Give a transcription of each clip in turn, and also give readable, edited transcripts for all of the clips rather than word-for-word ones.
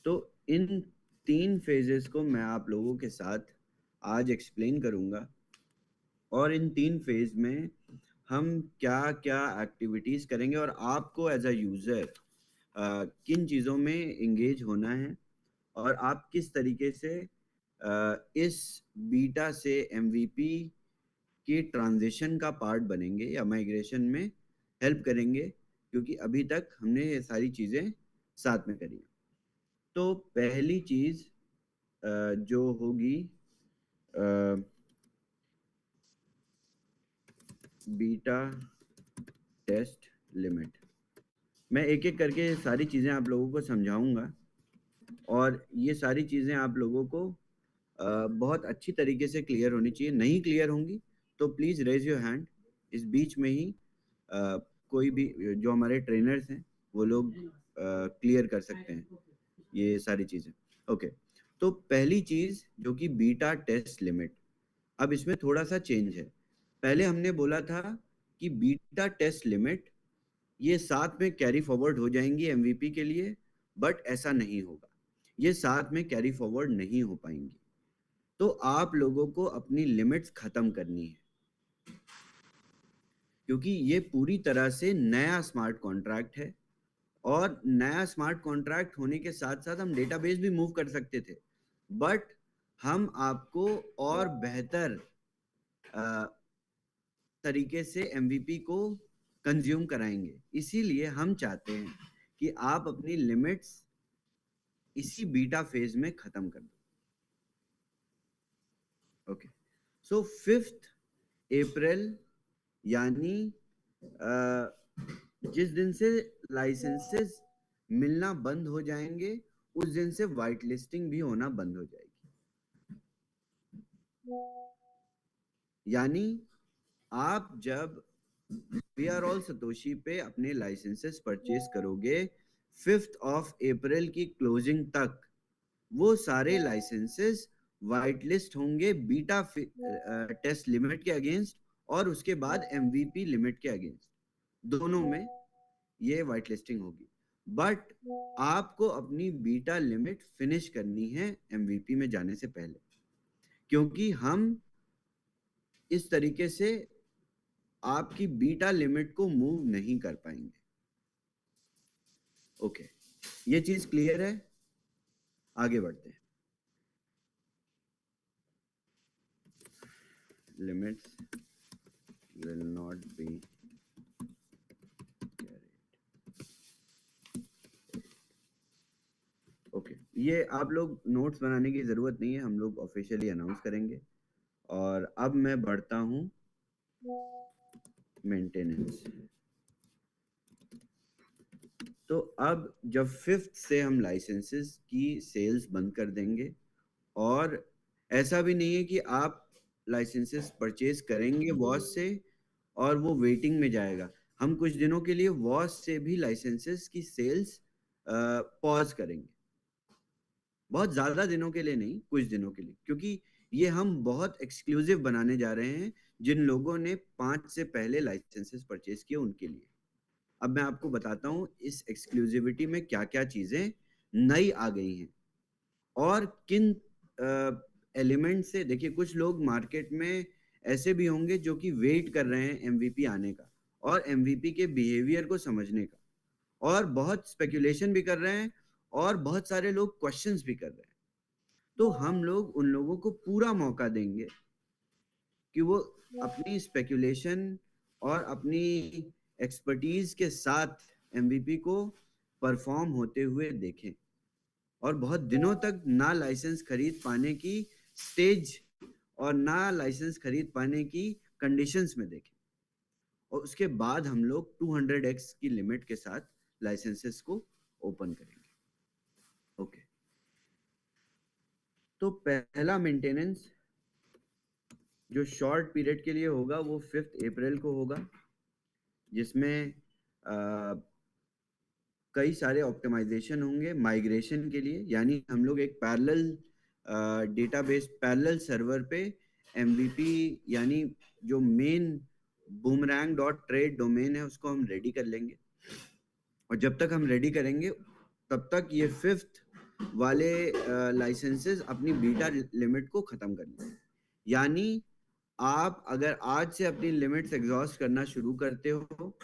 तो इन 3 फेजेस को मैं आप लोगों के साथ आज एक्सप्लेन करूंगा और इन 3 फेज में हम क्या क्या एक्टिविटीज करेंगे और आपको एज अ यूजर किन चीज़ों में इंगेज होना है और आप किस तरीके से इस बीटा से एमवीपी की ट्रांजिशन का पार्ट बनेंगे या माइग्रेशन में हेल्प करेंगे, क्योंकि अभी तक हमने ये सारी चीज़ें साथ में करी। तो पहली चीज़ जो होगी बीटा टेस्ट लिमिट। मैं एक एक करके सारी चीज़ें आप लोगों को समझाऊंगा और ये सारी चीज़ें आप लोगों को बहुत अच्छी तरीके से क्लियर होनी चाहिए। नहीं क्लियर होंगी तो प्लीज़ रेज योर हैंड। इस बीच में ही कोई भी जो हमारे ट्रेनर्स हैं वो लोग क्लियर कर सकते हैं ये सारी चीज़ें। ओके, तो पहली चीज़ जो कि बीटा टेस्ट लिमिट। अब इसमें थोड़ा सा चेंज है। पहले हमने बोला था कि बीटा टेस्ट लिमिट ये साथ में कैरी फॉरवर्ड हो जाएंगी एमवीपी के लिए, बट ऐसा नहीं होगा, ये साथ में कैरी फॉरवर्ड नहीं हो पाएंगी। तो आप लोगों को अपनी लिमिट्स खत्म करनी है, क्योंकि ये पूरी तरह से नया स्मार्ट कॉन्ट्रैक्ट है और नया स्मार्ट कॉन्ट्रैक्ट होने के साथ साथ हम डेटाबेस भी मूव कर सकते थे, बट हम आपको और बेहतर तरीके से एमवीपी को कंज्यूम कराएंगे। इसीलिए हम चाहते हैं कि आप अपनी लिमिट्स इसी बीटा फेज में खत्म कर दो। ओके, सो 5 अप्रैल यानी जिस दिन से लाइसेंसेस मिलना बंद हो जाएंगे उस दिन से वाइट लिस्टिंग भी होना बंद हो जाएगी। यानी आप जब वी आर ऑल सतोशी पे अपने लाइसेंसेस परचेज करोगे 5 अप्रैल की क्लोजिंग तक, वो सारे लाइसेंसेस वाइट लिस्ट होंगे बीटा टेस्ट लिमिट के अगेंस्ट और उसके बाद एमवीपी लिमिट के अगेंस्ट। दोनों में ये वाइट लिस्टिंग होगी, बट आपको अपनी बीटा लिमिट फिनिश करनी है एमवीपी में जाने से पहले, क्योंकि हम इस तरीके से आपकी बीटा लिमिट को मूव नहीं कर पाएंगे। ओके, ये चीज क्लियर है? आगे बढ़ते हैं। Limits will not be okay, ये आप लोग नोट्स बनाने की जरूरत नहीं है, हम लोग ऑफिशियली अनाउंस करेंगे। और अब मैं बढ़ता हूं मेंटेनेंस। तो अब जब 5th से हम लाइसेंसेस की सेल्स बंद कर देंगे, और ऐसा भी नहीं है कि आप लाइसेंसेस परचेज करेंगे वॉश से और वो वेटिंग में जाएगा। हम कुछ दिनों के लिए वॉश से भी लाइसेंसेस की सेल्स पॉज करेंगे, बहुत ज्यादा दिनों के लिए नहीं, कुछ दिनों के लिए, क्योंकि ये हम बहुत एक्सक्लूसिव बनाने जा रहे हैं जिन लोगों ने 5 से पहले लाइसेंसेस परचेज किए उनके लिए। अब मैं आपको बताता हूँ इस एक्सक्लूसिविटी में क्या क्या चीजें नई आ गई हैं और किन एलिमेंट से। देखिए, कुछ लोग मार्केट में ऐसे भी होंगे जो कि वेट कर रहे हैं एमवीपी आने का और एमवीपी के बिहेवियर को समझने का, और बहुत स्पेकुलेशन भी कर रहे हैं और बहुत सारे लोग क्वेश्चंस भी कर रहे हैं। तो हम लोग उन लोगों को पूरा मौका देंगे कि वो अपनी स्पेकुलेशन और अपनी एक्सपर्टीज के साथ एमवीपी को परफॉर्म होते हुए देखें और बहुत दिनों तक ना लाइसेंस खरीद पाने की स्टेज और ना लाइसेंस खरीद पाने की कंडीशंस में देखें, और उसके बाद हम लोग 200x की लिमिट के साथ लाइसेंसेस को ओपन करेंगे। ओके, तो पहला मेंटेनेंस जो शॉर्ट पीरियड के लिए होगा वो 5 अप्रैल को होगा, जिसमें कई सारे ऑप्टिमाइजेशन होंगे माइग्रेशन के लिए। यानी हम लोग एक पैरेलल डेटाबेस, पैरेलल सर्वर पे एमवीपी यानी जो main boomerang dot trade domain है उसको हम रेडी कर लेंगे। और जब तक हम रेडी करेंगे तब तक ये 5th वाले लाइसेंसेस अपनी बीटा लिमिट को खत्म कर लेंगे। यानी आप अगर आज से अपनी लिमिट्स एग्जॉस्ट करना शुरू करते हो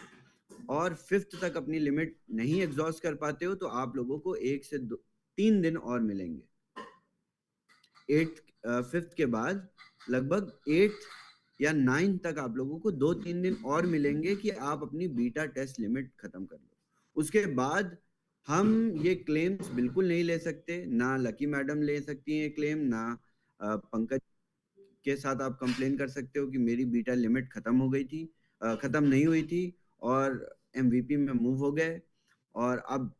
और 5th तक अपनी लिमिट नहीं एग्जॉस्ट कर पाते हो, तो आप लोगों को 1 से 3 दिन और मिलेंगे। 5th के बाद लगभग 8th या 9th तक आप लोगों को 2-3 दिन और मिलेंगे कि आप अपनी बीटा टेस्ट लिमिट खत्म कर लो। उसके बाद हम ये क्लेम्स बिल्कुल नहीं ले सकते, ना लकी मैडम ले सकती हैं क्लेम, ना पंकज के साथ आप कंप्लेन कर सकते हो कि मेरी बीटा लिमिट खत्म हो गई थी, खत्म नहीं हुई थी और एमवीपी में मूव हो गए और अब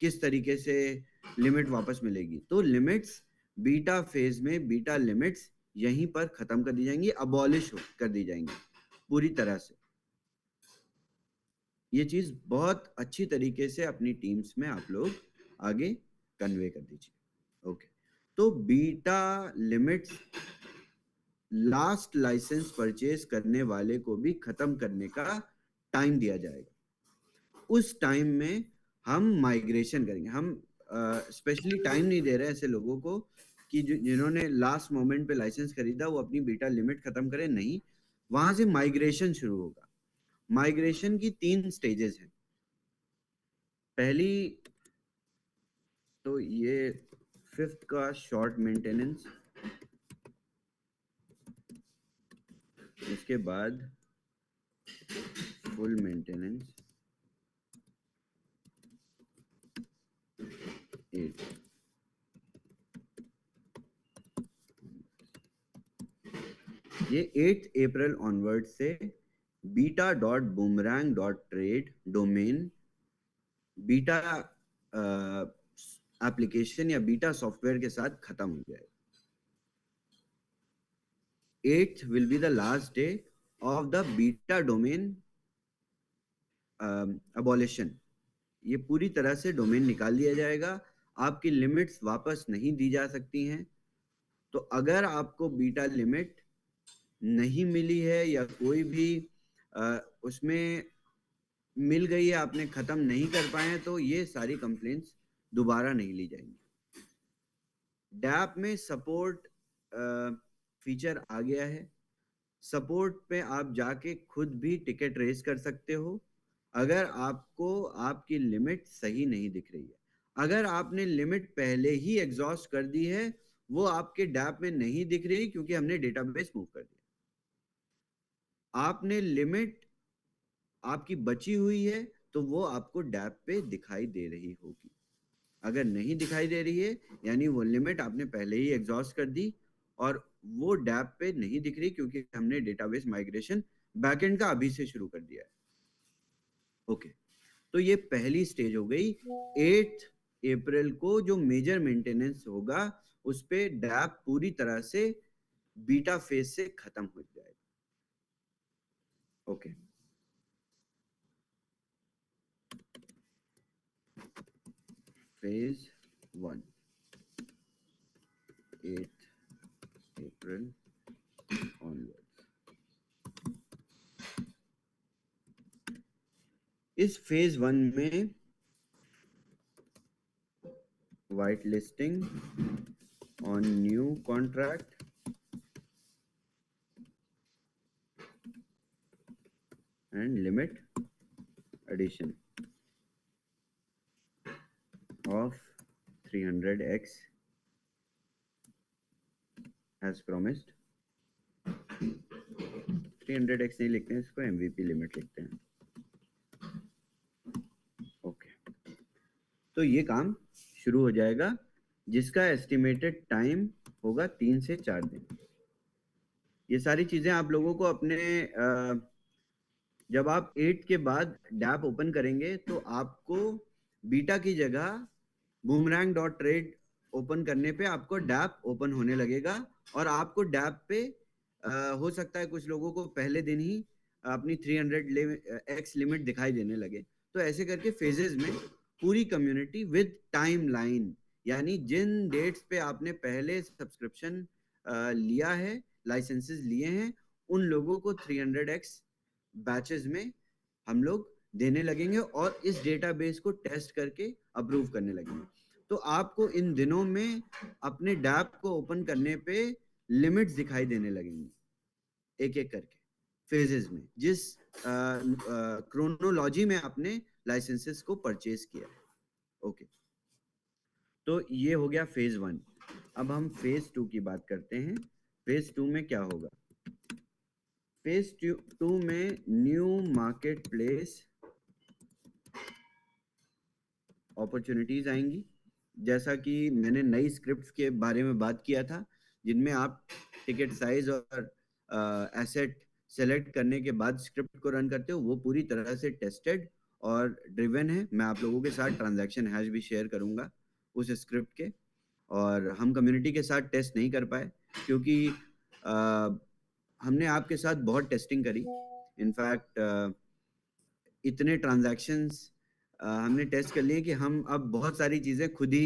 किस तरीके से लिमिट वापस मिलेगी। तो लिमिट्स बीटा फेज में बीटा लिमिट्स यहीं पर खत्म कर दी जाएंगी, अबॉलिश कर दी जाएंगी पूरी तरह से। ये चीज बहुत अच्छी तरीके से अपनी टीम्स में आप लोग आगे कन्वे कर दीजिए। ओके, तो beta limits last licence purchase करने वाले को भी खत्म करने का टाइम दिया जाएगा। उस टाइम में हम माइग्रेशन करेंगे। हम स्पेशली टाइम नहीं दे रहे ऐसे लोगों को कि जिन्होंने लास्ट मोमेंट पे लाइसेंस खरीदा वो अपनी बीटा लिमिट खत्म करें, नहीं, वहां से माइग्रेशन शुरू होगा। माइग्रेशन की 3 स्टेजेस हैं। पहली तो ये 5th का शॉर्ट मेंटेनेंस, उसके बाद फुल मेंटेनेंस, 8 ये 8 अप्रैल ऑनवर्ड से beta.boomerang.trade डोमेन बीटा एप्लीकेशन या बीटा सॉफ्टवेयर के साथ खत्म हो जाएगा। 8th will be the last day of the beta domain abolition। ये पूरी तरह से डोमेन निकाल दिया जाएगा, आपकी लिमिट्स वापस नहीं दी जा सकती हैं। तो अगर आपको बीटा लिमिट नहीं मिली है या कोई भी उसमें मिल गई है आपने खत्म नहीं कर पाए हैं, तो ये सारी कंप्लेंट्स दोबारा नहीं ली जाएंगी। डैप में सपोर्ट फीचर आ गया है। सपोर्ट पे आप जाके खुद भी टिकट रेस कर सकते हो अगर आपको आपकी लिमिट सही नहीं दिख रही है। अगर आपने लिमिट पहले ही एग्जॉस्ट कर दी है, वो आपके डैप में नहीं दिख रही क्योंकि हमने डेटाबेस मूव कर दिया। आपने लिमिट आपकी बची हुई है तो वो आपको डैप पे दिखाई दे रही होगी। अगर नहीं दिखाई दे रही है यानी वो लिमिट आपने पहले ही एग्जॉस्ट कर दी और वो डैप पे नहीं दिख रही क्योंकि हमने डेटाबेस माइग्रेशन बैकएंड का अभी से शुरू कर दिया है। ओके, तो ये पहली स्टेज हो गई। 8 अप्रैल को जो मेजर मेंटेनेंस होगा उस पे डैप पूरी तरह से बीटा फेज से खत्म हो जाएगा। ओके, फेज 1 8 अप्रैल ऑनवर्ड। इस फेज 1 में white listing on new contract and limit addition of 300x as promised। 300x नहीं लिखते हैं इसको, MVP लिमिट लिखते हैं। ओके, तो ये काम शुरू हो जाएगा जिसका एस्टिमेटेड टाइम होगा 3 से 4 दिन। ये सारी चीजें आप लोगों को अपने जब आप 8 के बाद डैप ओपन करेंगे तो आपको बीटा की जगह boomerang.trade ओपन करने पे आपको डैप ओपन होने लगेगा और आपको डैप पे हो सकता है कुछ लोगों को पहले दिन ही अपनी 300x लिमिट दिखाई देने लगे। तो ऐसे करके फेजेस में पूरी कम्युनिटी विद टाइम लाइन, यानी जिन डेट्स पे आपने पहले सब्सक्रिप्शन लिया है, लाइसेंसेस लिए हैं, उन लोगों को 300x बैचेस में हम लोग देने लगेंगे और इस डेटाबेस को टेस्ट करके अप्रूव करने लगेंगे। तो आपको इन दिनों में अपने डैप को ओपन करने पे लिमिट्स दिखाई देने लगेंगी, एक एक करके फेजेस में, जिस क्रोनोलॉजी में आपने लाइसेंसेस को परचेज किया है। ओके, तो ये हो गया फेज 1। अब हम फेज 2 की बात करते हैं। फेज 2 में क्या होगा? फेज 2 में न्यू मार्केट प्लेस अपॉर्चुनिटीज आएंगी। जैसा कि मैंने नई स्क्रिप्ट्स के बारे में बात किया था, जिनमें आप टिकट साइज और एसेट सेलेक्ट करने के बाद स्क्रिप्ट को रन करते हो, वो पूरी तरह से टेस्टेड और ड्रिवन है। मैं आप लोगों के साथ ट्रांजैक्शन हैश भी शेयर करूंगा उस स्क्रिप्ट के। और हम कम्युनिटी के साथ टेस्ट नहीं कर पाए क्योंकि हमने आपके साथ बहुत टेस्टिंग करी। इनफैक्ट इतने ट्रांजैक्शंस हमने टेस्ट कर लिए कि हम अब बहुत सारी चीज़ें खुद ही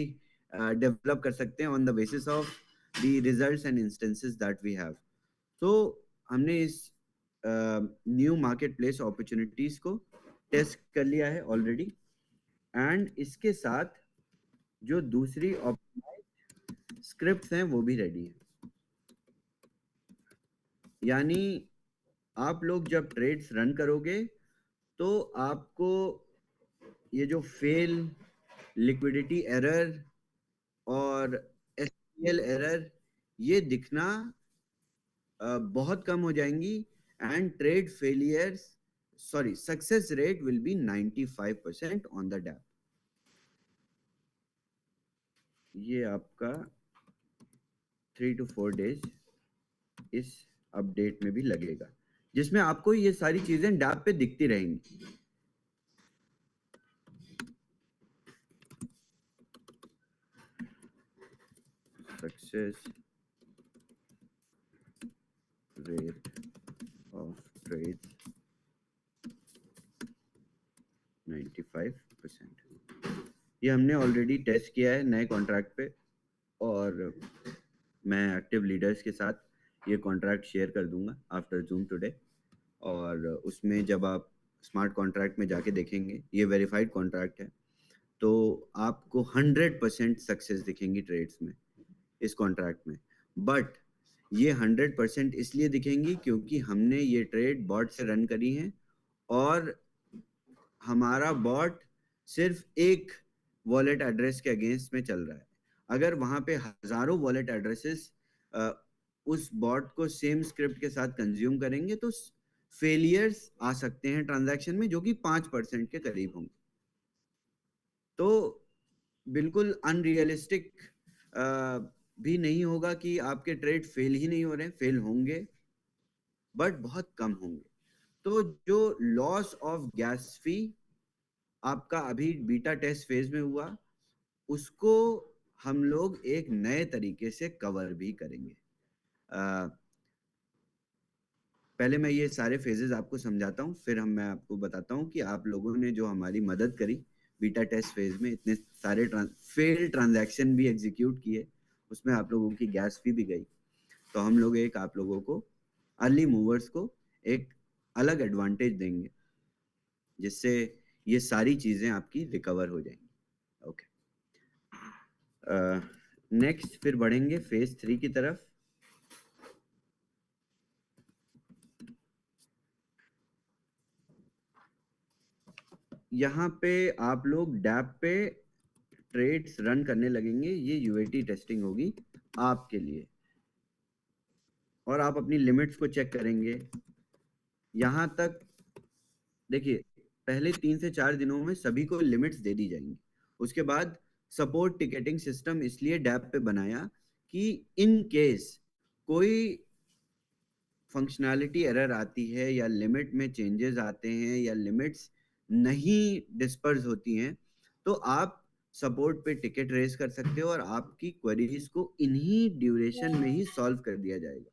डेवलप कर सकते हैं on the basis of the results and instances that we have. तो हमने इस न्यू मार्केट प्लेस अपॉर्चुनिटीज को टेस्ट कर लिया है ऑलरेडी। एंड इसके साथ जो दूसरी स्क्रिप्ट्स हैं वो भी रेडी हैं। यानी आप लोग जब ट्रेड्स रन करोगे तो आपको ये जो फेल, लिक्विडिटी एरर और एसक्यूएल एरर ये दिखना बहुत कम हो जाएंगी। And trade failures, sorry, success rate will be 95% on the dapp. ये आपका 3 to 4 डेज इस अपडेट में भी लगेगा, जिसमें आपको ये सारी चीजें डैप पे दिखती रहेंगी। Success rate of trade 95%। ये हमने ऑलरेडी टेस्ट किया है नए कॉन्ट्रैक्ट पे, और मैं एक्टिव लीडर्स के साथ ये कॉन्ट्रैक्ट शेयर कर दूंगा आफ्टर जूम टुडे। और उसमें जब आप स्मार्ट कॉन्ट्रैक्ट में जाके देखेंगे, ये वेरीफाइड कॉन्ट्रैक्ट है, तो आपको 100% सक्सेस दिखेंगी ट्रेड्स में इस कॉन्ट्रैक्ट में। बट ये 100% इसलिए दिखेंगी क्योंकि हमने ये ट्रेड बॉट से रन करी है और हमारा बॉट सिर्फ एक वॉलेट एड्रेस के अगेंस्ट में चल रहा है। अगर वहां पे हजारों वॉलेट एड्रेसेस उस बॉट को सेम स्क्रिप्ट के साथ कंज्यूम करेंगे तो फेलियर्स आ सकते हैं ट्रांजैक्शन में, जो कि 5% के करीब होंगे। तो बिल्कुल अनरियलिस्टिक भी नहीं होगा कि आपके ट्रेड फेल ही नहीं हो रहे, फेल होंगे बट बहुत कम होंगे। तो जो लॉस ऑफ गैस फी आपका अभी बीटा टेस्ट फेज में हुआ, उसको हम लोग एक नए तरीके से कवर भी करेंगे। पहले मैं ये सारे फेजेस आपको समझाता हूँ, फिर मैं आपको बताता हूँ कि आप लोगों ने जो हमारी मदद करी बीटा टेस्ट फेज में, इतने सारे फेल ट्रांजैक्शन भी एग्जीक्यूट किए, उसमें आप लोगों की गैस फी भी गई। तो हम लोग एक आप लोगों को, अर्ली मूवर्स को, एक अलग एडवांटेज देंगे जिससे ये सारी चीजें आपकी रिकवर हो जाएंगी। ओके, नेक्स्ट फिर बढ़ेंगे फेज 3 की तरफ। यहाँ पे आप लोग डैप पे ट्रेड्स रन करने लगेंगे। ये यूएटी टेस्टिंग होगी आपके लिए और आप अपनी लिमिट्स को चेक करेंगे। यहाँ तक देखिए, पहले 3 से 4 दिनों में सभी को लिमिट्स दे दी जाएंगी। उसके बाद सपोर्ट टिकटिंग सिस्टम इसलिए डैप पे बनाया कि इन केस कोई फंक्शनैलिटी एरर आती है या लिमिट में चेंजेस आते हैं या लिमिट्स नहीं डिस्पर्स होती हैं, तो आप सपोर्ट पे टिकट रेज कर सकते हो और आपकी क्वेरीज को इन्हीं ड्यूरेशन में ही सॉल्व कर दिया जाएगा।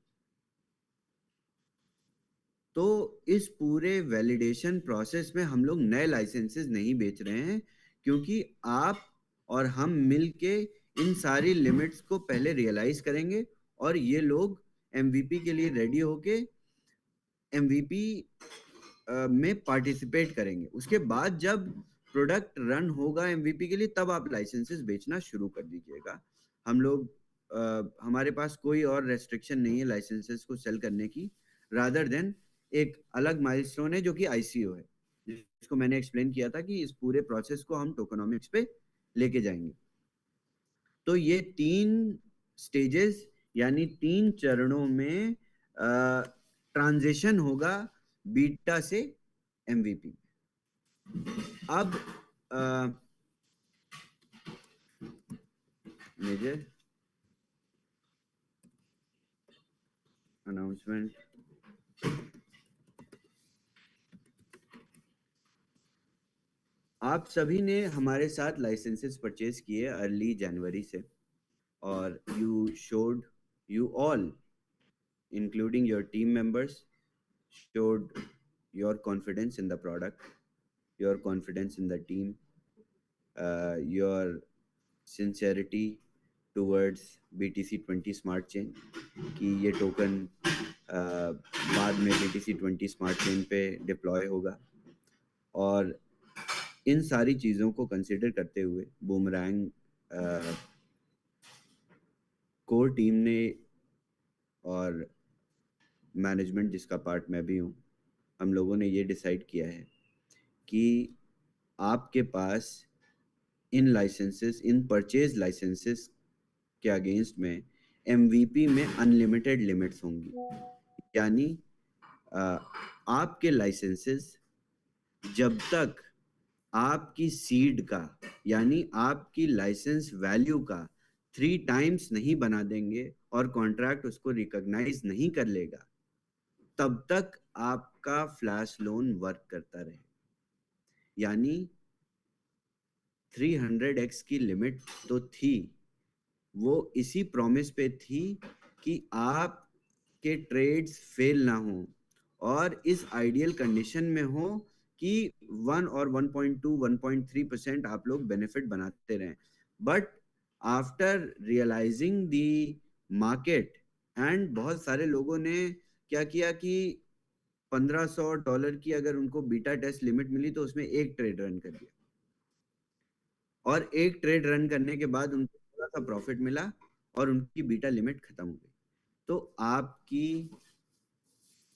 तो इस पूरे वैलिडेशन प्रोसेस में हम लोग नए लाइसेंसेस नहीं बेच रहे हैं, क्योंकि आप और हम मिलके इन सारी लिमिट्स को पहले रियलाइज करेंगे और ये लोग एमवीपी के लिए रेडी होके एमवीपी में पार्टिसिपेट करेंगे। उसके बाद जब प्रोडक्ट रन होगा एमवीपी के लिए, तब आप लाइसेंसेस बेचना शुरू कर दीजिएगा। हम लोग हमारे पास कोई और रेस्ट्रिक्शन नहीं है लाइसेंसेस को सेल करने की, रादर देन एक अलग माइलस्टोन है जो कि आईसीओ है, जिसको मैंने एक्सप्लेन किया था कि इस पूरे प्रोसेस को हम टोकेनोमिक्स पे लेके जाएंगे। तो ये 3 स्टेजेस यानी 3 चरणों में ट्रांजिशन होगा बीटा से एमवीपी। अब मेजर अनाउंसमेंट, आप सभी ने हमारे साथ लाइसेंसेस परचेज किए अर्ली जनवरी से, और you all including your team members showed your confidence in the product, your confidence in the team, your sincerity towards BTC20 smart chain कि ये टोकन बाद में BTC20 स्मार्ट चेन पे deploy होगा। और इन सारी चीज़ों को कंसिडर करते हुए बूमरैंग कोर टीम ने और मैनेजमेंट जिसका पार्ट मैं भी हूँ, हम लोगों ने ये डिसाइड किया है कि आपके पास इन लाइसेंसेस, इन परचेज लाइसेंसेस के अगेंस्ट में एमवीपी में अनलिमिटेड लिमिट्स होंगी। यानी आपके लाइसेंसेस जब तक आपकी सीड का यानी आपकी लाइसेंस वैल्यू का 3 टाइम्स नहीं बना देंगे और कॉन्ट्रैक्ट उसको रिकॉग्नाइज नहीं कर लेगा, तब तक आपका फ्लैश लोन वर्क करता रहे। यानी 300x की लिमिट तो थी, वो इसी प्रॉमिस पे थी कि आपके ट्रेड्स फेल ना हो और इस आइडियल कंडीशन में हो कि 1 और 1.2 1.3% आप लोग बेनिफिट बनाते रहें। But after realising the market and बहुत सारे लोगों ने क्या किया कि $1500 की अगर उनको बीटा टेस्ट लिमिट मिली तो उसमें एक ट्रेड रन कर दिया, और एक ट्रेड रन करने के बाद उनको थोड़ा सा प्रॉफिट मिला और उनकी बीटा लिमिट खत्म हो गई। तो आपकी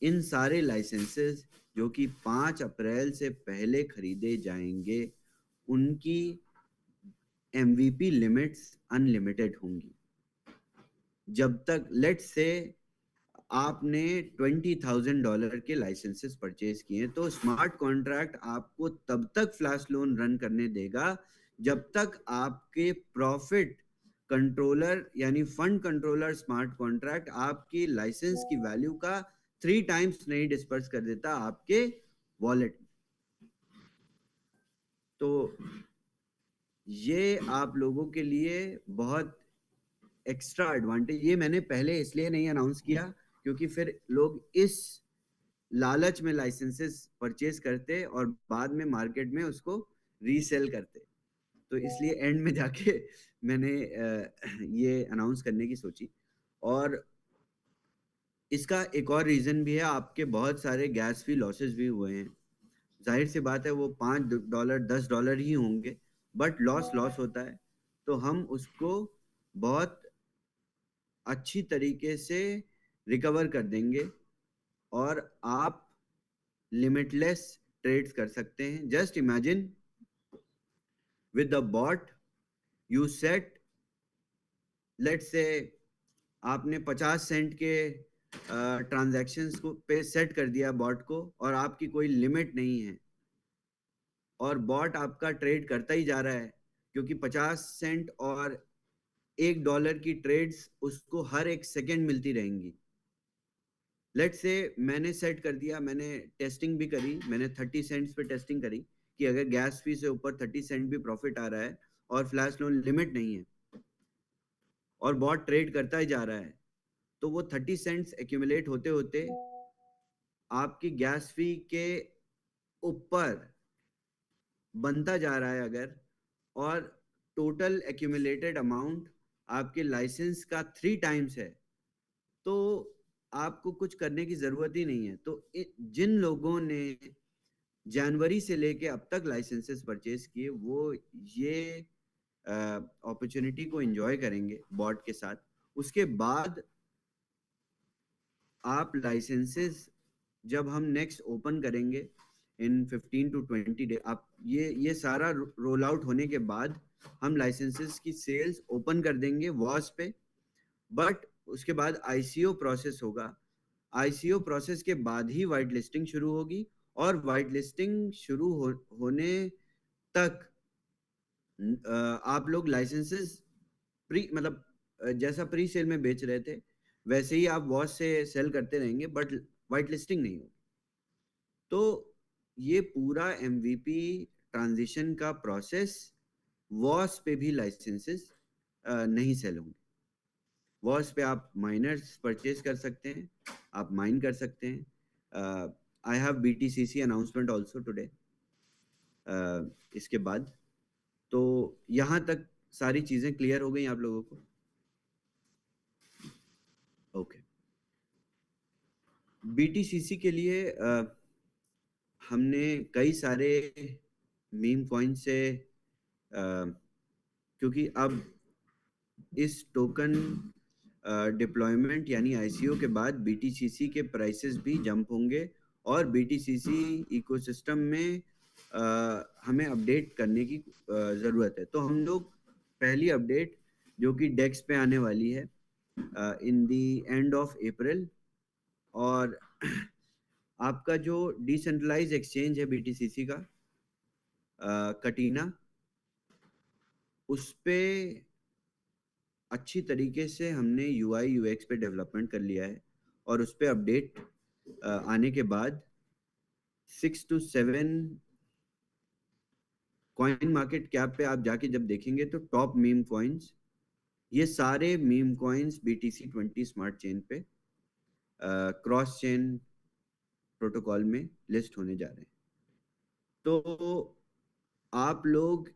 इन सारे लाइसेंसेस जो कि 5 अप्रैल से पहले खरीदे जाएंगे, उनकी एमवीपी लिमिट्स अनलिमिटेड होंगी। जब तक लेट्स से आपने $20,000 के लाइसेंसेस परचेज किए, तो स्मार्ट कॉन्ट्रैक्ट आपको तब तक फ्लैश लोन रन करने देगा जब तक आपके प्रॉफिट कंट्रोलर यानी फंड कंट्रोलर स्मार्ट कॉन्ट्रैक्ट आपकी लाइसेंस की वैल्यू का 3 टाइम्स नहीं डिस्पर्स कर देता आपके वॉलेट। तो ये आप लोगों के लिए बहुत एक्स्ट्रा एडवांटेज, ये मैंने पहले इसलिए नहीं अनाउंस किया क्योंकि फिर लोग इस लालच में लाइसेंसेस परचेज करते और बाद में मार्केट में उसको रीसेल करते। तो इसलिए एंड में जाके मैंने ये अनाउंस करने की सोची। और इसका एक और रीजन भी है, आपके बहुत सारे गैस फी लॉसेस भी हुए हैं। जाहिर सी बात है वो $5 $10 ही होंगे, बट लॉस लॉस होता है। तो हम उसको बहुत अच्छी तरीके से रिकवर कर देंगे और आप लिमिटलेस ट्रेड्स कर सकते हैं। Just imagine with the bot you set, let's say आपने 50 सेंट के ट्रांजैक्शंस को पे सेट कर दिया बॉट को, और आपकी कोई लिमिट नहीं है और बॉट आपका ट्रेड करता ही जा रहा है, क्योंकि 50 सेंट और $1 की ट्रेड्स उसको हर एक सेकेंड मिलती रहेंगी। लेट्स से मैंने सेट कर दिया, मैंने टेस्टिंग भी करी, मैंने 30 सेंट्स पे टेस्टिंग करी कि अगर गैस फी से ऊपर 30 सेंट भी प्रॉफिट आ रहा है और फ्लैश लोन लिमिट नहीं है और बॉट ट्रेड करता ही जा रहा है, तो वो 30 सेंट्स एक्यूमुलेट होते होते आपकी गैस फी के ऊपर बनता जा रहा है अगर, और टोटल एक्यूमुलेटेड अमाउंट आपके लाइसेंस का 3 टाइम्स है, तो आपको कुछ करने की जरूरत ही नहीं है। तो जिन लोगों ने जनवरी से लेके अब तक लाइसेंसेस परचेज किए वो ये अपॉर्चुनिटी को एंजॉय करेंगे बॉट के साथ। उसके बाद आप लाइसेंसेस जब हम नेक्स्ट ओपन करेंगे इन 15 to 20 डे, आप ये सारा रोल आउट होने के बाद हम लाइसेंसेस की सेल्स ओपन कर देंगे वॉस पे। बट उसके बाद आईसीओ प्रोसेस होगा। आईसीओ प्रोसेस के बाद ही वाइट लिस्टिंग शुरू होगी, और वाइट लिस्टिंग शुरू होने तक आप लोग लाइसेंसेस प्री मतलब जैसा प्री सेल में बेच रहे थे वैसे ही आप वॉच से सेल करते रहेंगे, बट वाइट लिस्टिंग नहीं होगी। तो ये पूरा एमवीपी ट्रांजिशन का प्रोसेस वॉच पे भी लाइसेंसेस नहीं सेल होंगे। वॉच पे आप माइनर्स परचेज कर सकते हैं, आप माइन कर सकते हैं। I have BTCC announcement also today. इसके बाद तो यहाँ तक सारी चीजें क्लियर हो गई आप लोगों को? ओके। बीटीसीसी के लिए हमने कई सारे मीम कॉइन से क्योंकि अब इस टोकन डिप्लॉयमेंट यानी आईसीओ के बाद बीटीसीसी के प्राइसेस भी जंप होंगे, और बीटीसीसी इकोसिस्टम में हमें अपडेट करने की ज़रूरत है। तो हम लोग पहली अपडेट जो कि डेक्स पे आने वाली है इन दी एंड ऑफ अप्रैल, और आपका जो डिसेंट्रलाइज एक्सचेंज है बीटीसीसी का कटीना, उस पे अच्छी तरीके से हमने यूआई यूएक्स पे डेवलपमेंट कर लिया है, और उस पे अपडेट आने के बाद 6 to 7 कॉइन मार्केट कैप पे आप जाके जब देखेंगे तो टॉप मीम कॉइन्स, ये सारे meme coins BTC20 smart chain पे क्रॉस चेन प्रोटोकॉल में लिस्ट होने जा रहे हैं। तो आप लोग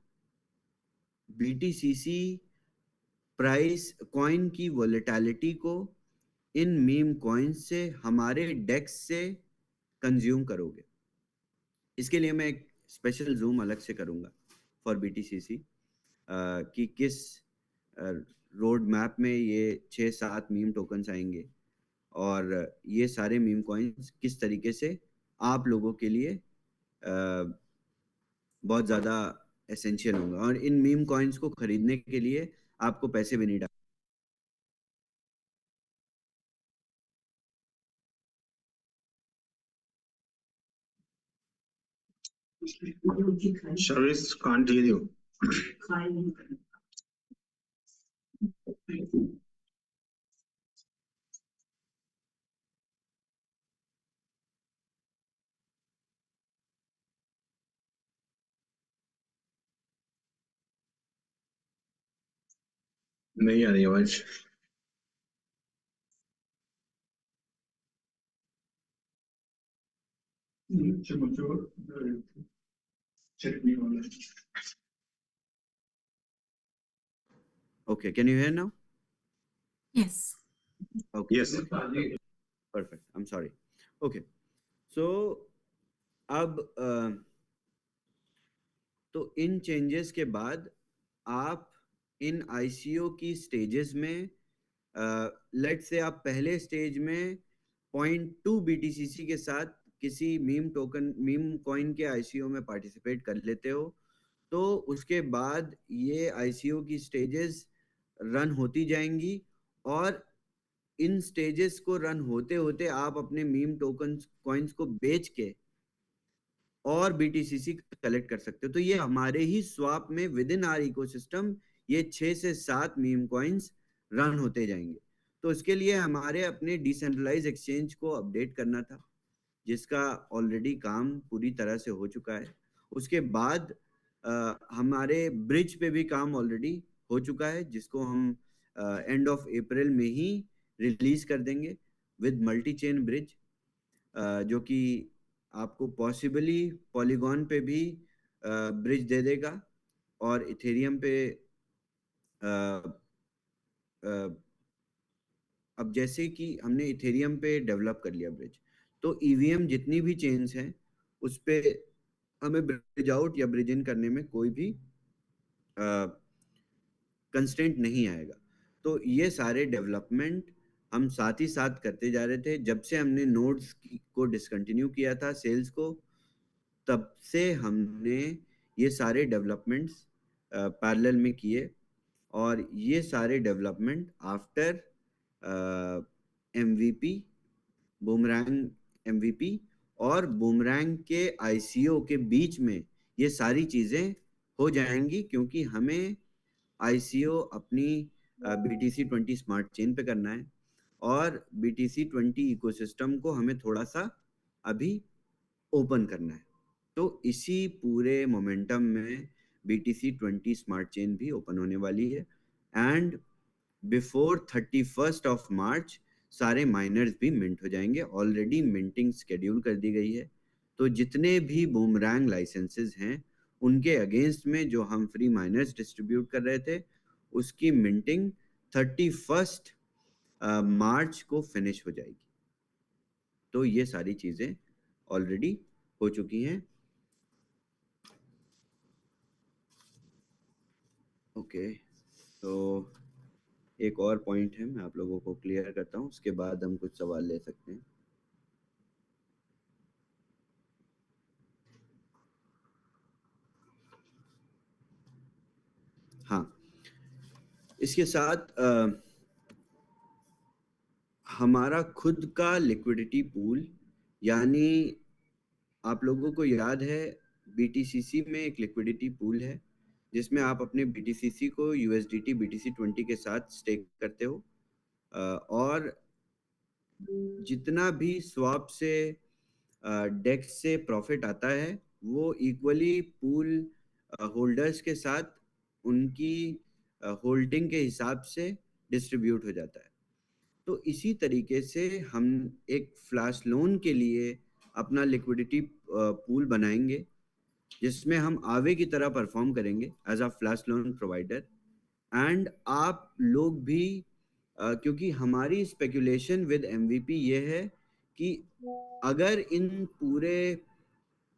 BTCC प्राइस कॉइन की वोलेटिलिटी को इन मीम कॉइन्स से हमारे डेक्स से कंज्यूम करोगे। इसके लिए मैं एक स्पेशल जूम अलग से करूंगा फॉर BTCC कि किस रोड मैप में ये 6-7 मीम टोकन्स आएंगे, और ये सारे मीम कॉइन्स किस तरीके से आप लोगों के लिए बहुत ज़्यादा एसेंशियल होंगे, और इन मीम कॉइन्स को खरीदने के लिए आपको पैसे भी नहीं डाल। Service can't hear you. नहीं आ रही आवाज। Okay, can you hear now? Yes. Okay. Yes. Perfect. I'm sorry. Okay. So अब तो इन चेंजेस के बाद आप इन आईसीओ की स्टेजेस में लेट से आप पहले स्टेज में 0.2 BTCC के साथ किसी मीम कॉइन के आईसीओ में पार्टिसिपेट कर लेते हो, तो उसके बाद ये आईसीओ की स्टेजेस रन होती जाएंगी, और इन स्टेजेस को रन होते होते आप अपने मीम टोकन कॉइन्स को बेच के और BTCC कलेक्ट कर सकते हो। तो ये हमारे ही स्वाप में विद इन आर इकोसिस्टम ये 6 से 7 मीम कॉइन्स रन होते जाएंगे। तो इसके लिए हमारे अपने डिसेंट्रलाइज एक्सचेंज को अपडेट करना था, जिसका ऑलरेडी काम पूरी तरह से हो चुका है। उसके बाद हमारे ब्रिज पे भी काम ऑलरेडी हो चुका है, जिसको हम एंड ऑफ अप्रैल में ही रिलीज कर देंगे विद मल्टी चेन ब्रिज, जो कि आपको पॉसिबली पॉलीगॉन पे भी ब्रिज दे देगा, और इथेरियम पे अब जैसे कि हमने इथेरियम पे डेवलप कर लिया ब्रिज, तो ईवीएम जितनी भी चेन्स हैं उस पे हमें ब्रिज आउट या ब्रिज इन करने में कोई भी कंस्ट्रेंट नहीं आएगा। तो ये सारे डेवलपमेंट हम साथ ही साथ करते जा रहे थे। जब से हमने नोड्स को डिसकंटिन्यू किया था सेल्स को, तब से हमने ये सारे डेवलपमेंट्स पैरेलल में किए, और ये सारे development after MVP, boomerang MVP और बूमरैंग के आईसीओ के बीच में ये सारी चीज़ें हो जाएंगी, क्योंकि हमें आईसीओ अपनी BTC20 स्मार्ट चेन पे करना है, और BTC20 इकोसिस्टम को हमें थोड़ा सा अभी ओपन करना है। तो इसी पूरे मोमेंटम में BTC20 स्मार्ट चेन भी ओपन होने वाली है, एंड बिफोर 31 मार्च सारे माइनर्स भी मिंट हो जाएंगे। ऑलरेडी मिंटिंग शेड्यूल कर दी गई है। तो जितने भी बूमरैंग लाइसेंसेस हैं, उनके अगेंस्ट में जो हम फ्री माइनर्स डिस्ट्रीब्यूट कर रहे थे, उसकी मिंटिंग 31 मार्च को फिनिश हो जाएगी। तो ये सारी चीज़ें ऑलरेडी हो चुकी हैं। ओके, तो एक और पॉइंट है, मैं आप लोगों को क्लियर करता हूँ, उसके बाद हम कुछ सवाल ले सकते हैं। हाँ, इसके साथ हमारा खुद का लिक्विडिटी पूल, यानी आप लोगों को याद है BTCC में एक लिक्विडिटी पूल है जिसमें आप अपने BTCC को USDT BTC20 के साथ स्टेक करते हो, और जितना भी स्वैप से डेक्स से प्रॉफिट आता है वो इक्वली पूल होल्डर्स के साथ उनकी होल्डिंग के हिसाब से डिस्ट्रीब्यूट हो जाता है। तो इसी तरीके से हम एक फ्लैश लोन के लिए अपना लिक्विडिटी पूल बनाएंगे, जिसमें हम आवे की तरह परफॉर्म करेंगे as a flash loan provider. And आप लोग भी क्योंकि हमारी स्पेकुलेशन विद MVP ये है कि अगर इन पूरे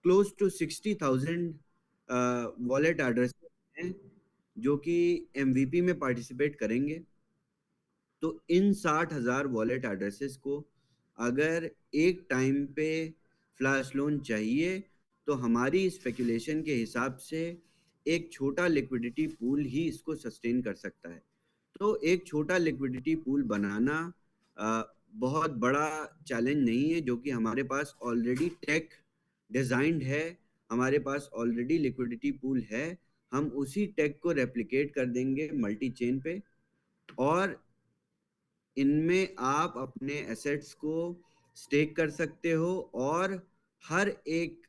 क्लोज टू 60,000 वॉलेट एड्रेस हैं जो कि MVP में पार्टिसिपेट करेंगे, तो इन 60,000 वॉलेट एड्रेसेस को अगर एक टाइम पे फ्लैश लोन चाहिए, तो हमारी स्पेकुलेशन के हिसाब से एक छोटा लिक्विडिटी पूल ही इसको सस्टेन कर सकता है। तो एक छोटा लिक्विडिटी पूल बनाना बहुत बड़ा चैलेंज नहीं है, जो कि हमारे पास ऑलरेडी टेक डिजाइंड है, हमारे पास ऑलरेडी लिक्विडिटी पूल है। हम उसी टेक को रेप्लिकेट कर देंगे मल्टी चेन पे, और इनमें आप अपने एसेट्स को स्टेक कर सकते हो, और हर एक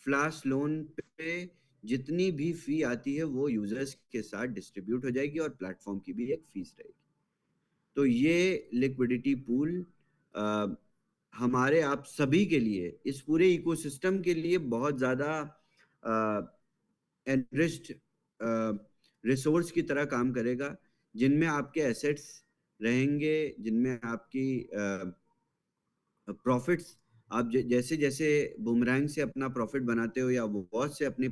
फ्लैश लोन पे जितनी भी फी आती है वो यूजर्स के साथ डिस्ट्रीब्यूट हो जाएगी, और प्लेटफॉर्म की भी एक फीस रहेगी। तो ये लिक्विडिटी पूल हमारे आप सभी के लिए, इस पूरे इकोसिस्टम के लिए बहुत ज़्यादा एनरिच्ड रिसोर्स की तरह काम करेगा, जिनमें आपके एसेट्स रहेंगे, जिनमें आपकी प्रॉफिट्स, आप जैसे जैसे बूमरैंग से अपना प्रॉफिट बनाते हो या वॉच से अपने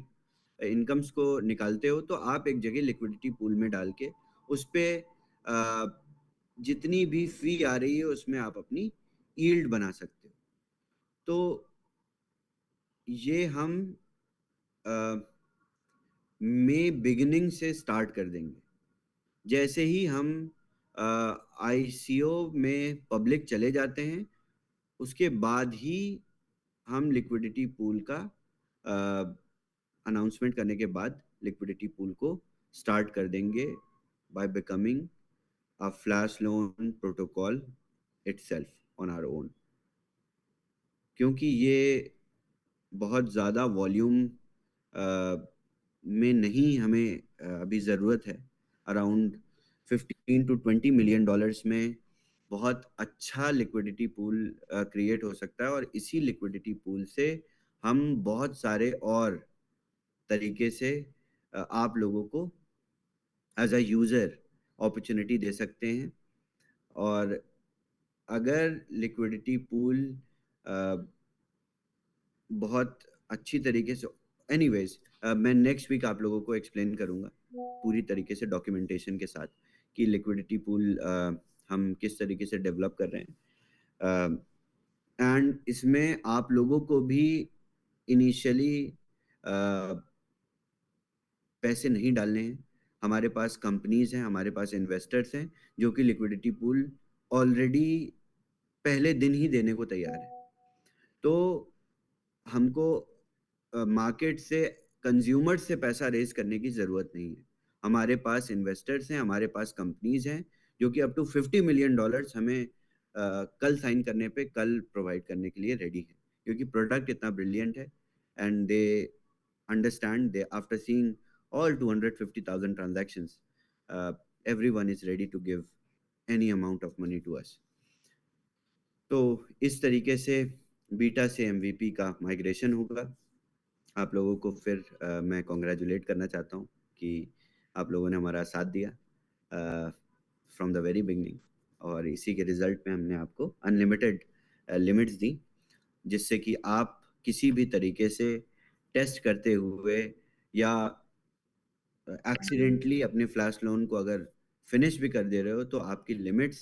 इनकम्स को निकालते हो, तो आप एक जगह लिक्विडिटी पूल में डाल के उस पर जितनी भी फी आ रही है उसमें आप अपनी यील्ड बना सकते हो। तो ये हम मई बिगिनिंग से स्टार्ट कर देंगे। जैसे ही हम ICO में पब्लिक चले जाते हैं, उसके बाद ही हम लिक्विडिटी पूल का अनाउंसमेंट करने के बाद लिक्विडिटी पूल को स्टार्ट कर देंगे by becoming a flash loan protocol itself on our own. क्योंकि ये बहुत ज़्यादा वॉल्यूम में नहीं हमें अभी ज़रूरत है। अराउंड 15 to 20 मिलियन डॉलर्स में बहुत अच्छा लिक्विडिटी पूल क्रिएट हो सकता है, और इसी लिक्विडिटी पूल से हम बहुत सारे और तरीके से आप लोगों को एज अ यूज़र अपॉर्चुनिटी दे सकते हैं। और अगर लिक्विडिटी पूल बहुत अच्छी तरीके से एनीवेज मैं नेक्स्ट वीक आप लोगों को एक्सप्लेन करूंगा पूरी तरीके से डॉक्यूमेंटेशन के साथ कि लिक्विडिटी पूल हम किस तरीके से डेवलप कर रहे हैं एंड इसमें आप लोगों को भी इनिशियली पैसे नहीं डालने हैं। हमारे पास कंपनीज हैं, हमारे पास इन्वेस्टर्स हैं जो कि लिक्विडिटी पूल ऑलरेडी पहले दिन ही देने को तैयार है। तो हमको मार्केट से कंज्यूमर से पैसा रेज करने की जरूरत नहीं है। हमारे पास इन्वेस्टर्स हैं, हमारे पास कंपनीज हैं जो कि अप टू $50 मिलियन हमें कल साइन करने पे कल प्रोवाइड करने के लिए रेडी है, क्योंकि प्रोडक्ट इतना ब्रिलियंट है and they understand they after seeing all 250,000 transactions everyone is ready to give any amount of money to us। तो इस तरीके से बीटा से एमवीपी का माइग्रेशन होगा। आप लोगों को फिर मैं कॉन्ग्रेचुलेट करना चाहता हूँ कि आप लोगों ने हमारा साथ दिया फ्रॉम द वेरी बिगनिंग, और इसी के रिजल्ट में हमने आपको अनलिमिटेड लिमिट्स दी, जिससे कि आप किसी भी तरीके से टेस्ट करते हुए या एक्सीडेंटली अपने फ्लैश लोन को अगर फिनिश भी कर दे रहे हो तो आपकी लिमिट्स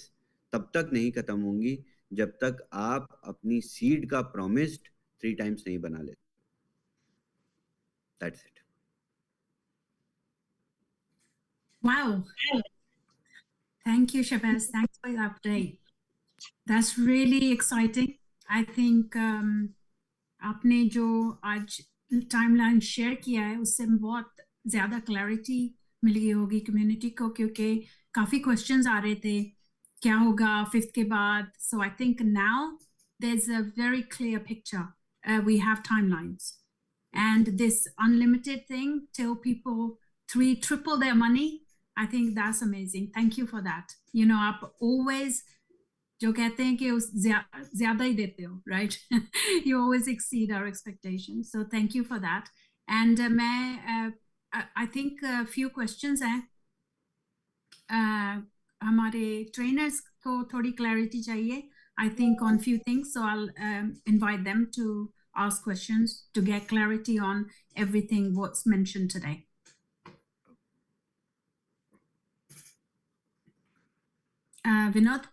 तब तक नहीं खत्म होंगी जब तक आप अपनी सीड का प्रॉमिस्ड 3 टाइम्स नहीं बना लेते। That's it. Wow. Thank you, Shabazz. Thanks for your update. That's really exciting. I think आपने जो आज टाइमलाइन शेयर किया है उससे बहुत ज़्यादा क्लैरिटी मिल गई होगी कम्युनिटी को, क्योंकि काफ़ी क्वेश्चंस आ रहे थे क्या होगा 5th के बाद। So I think now there's a very clear picture. We have timelines. And this unlimited thing till people triple their money, I think that's amazing. Thank you for that. You know, आप always जो कहते हैं कि उस ज़्यादा ही देते हो, right? You always exceed our expectations. So thank you for that. And I think a few questions हैं। हमारे trainers को थोड़ी clarity चाहिए, I think on few things. So I'll invite them to ask questions to get clarity on everything what's mentioned today. Vinod?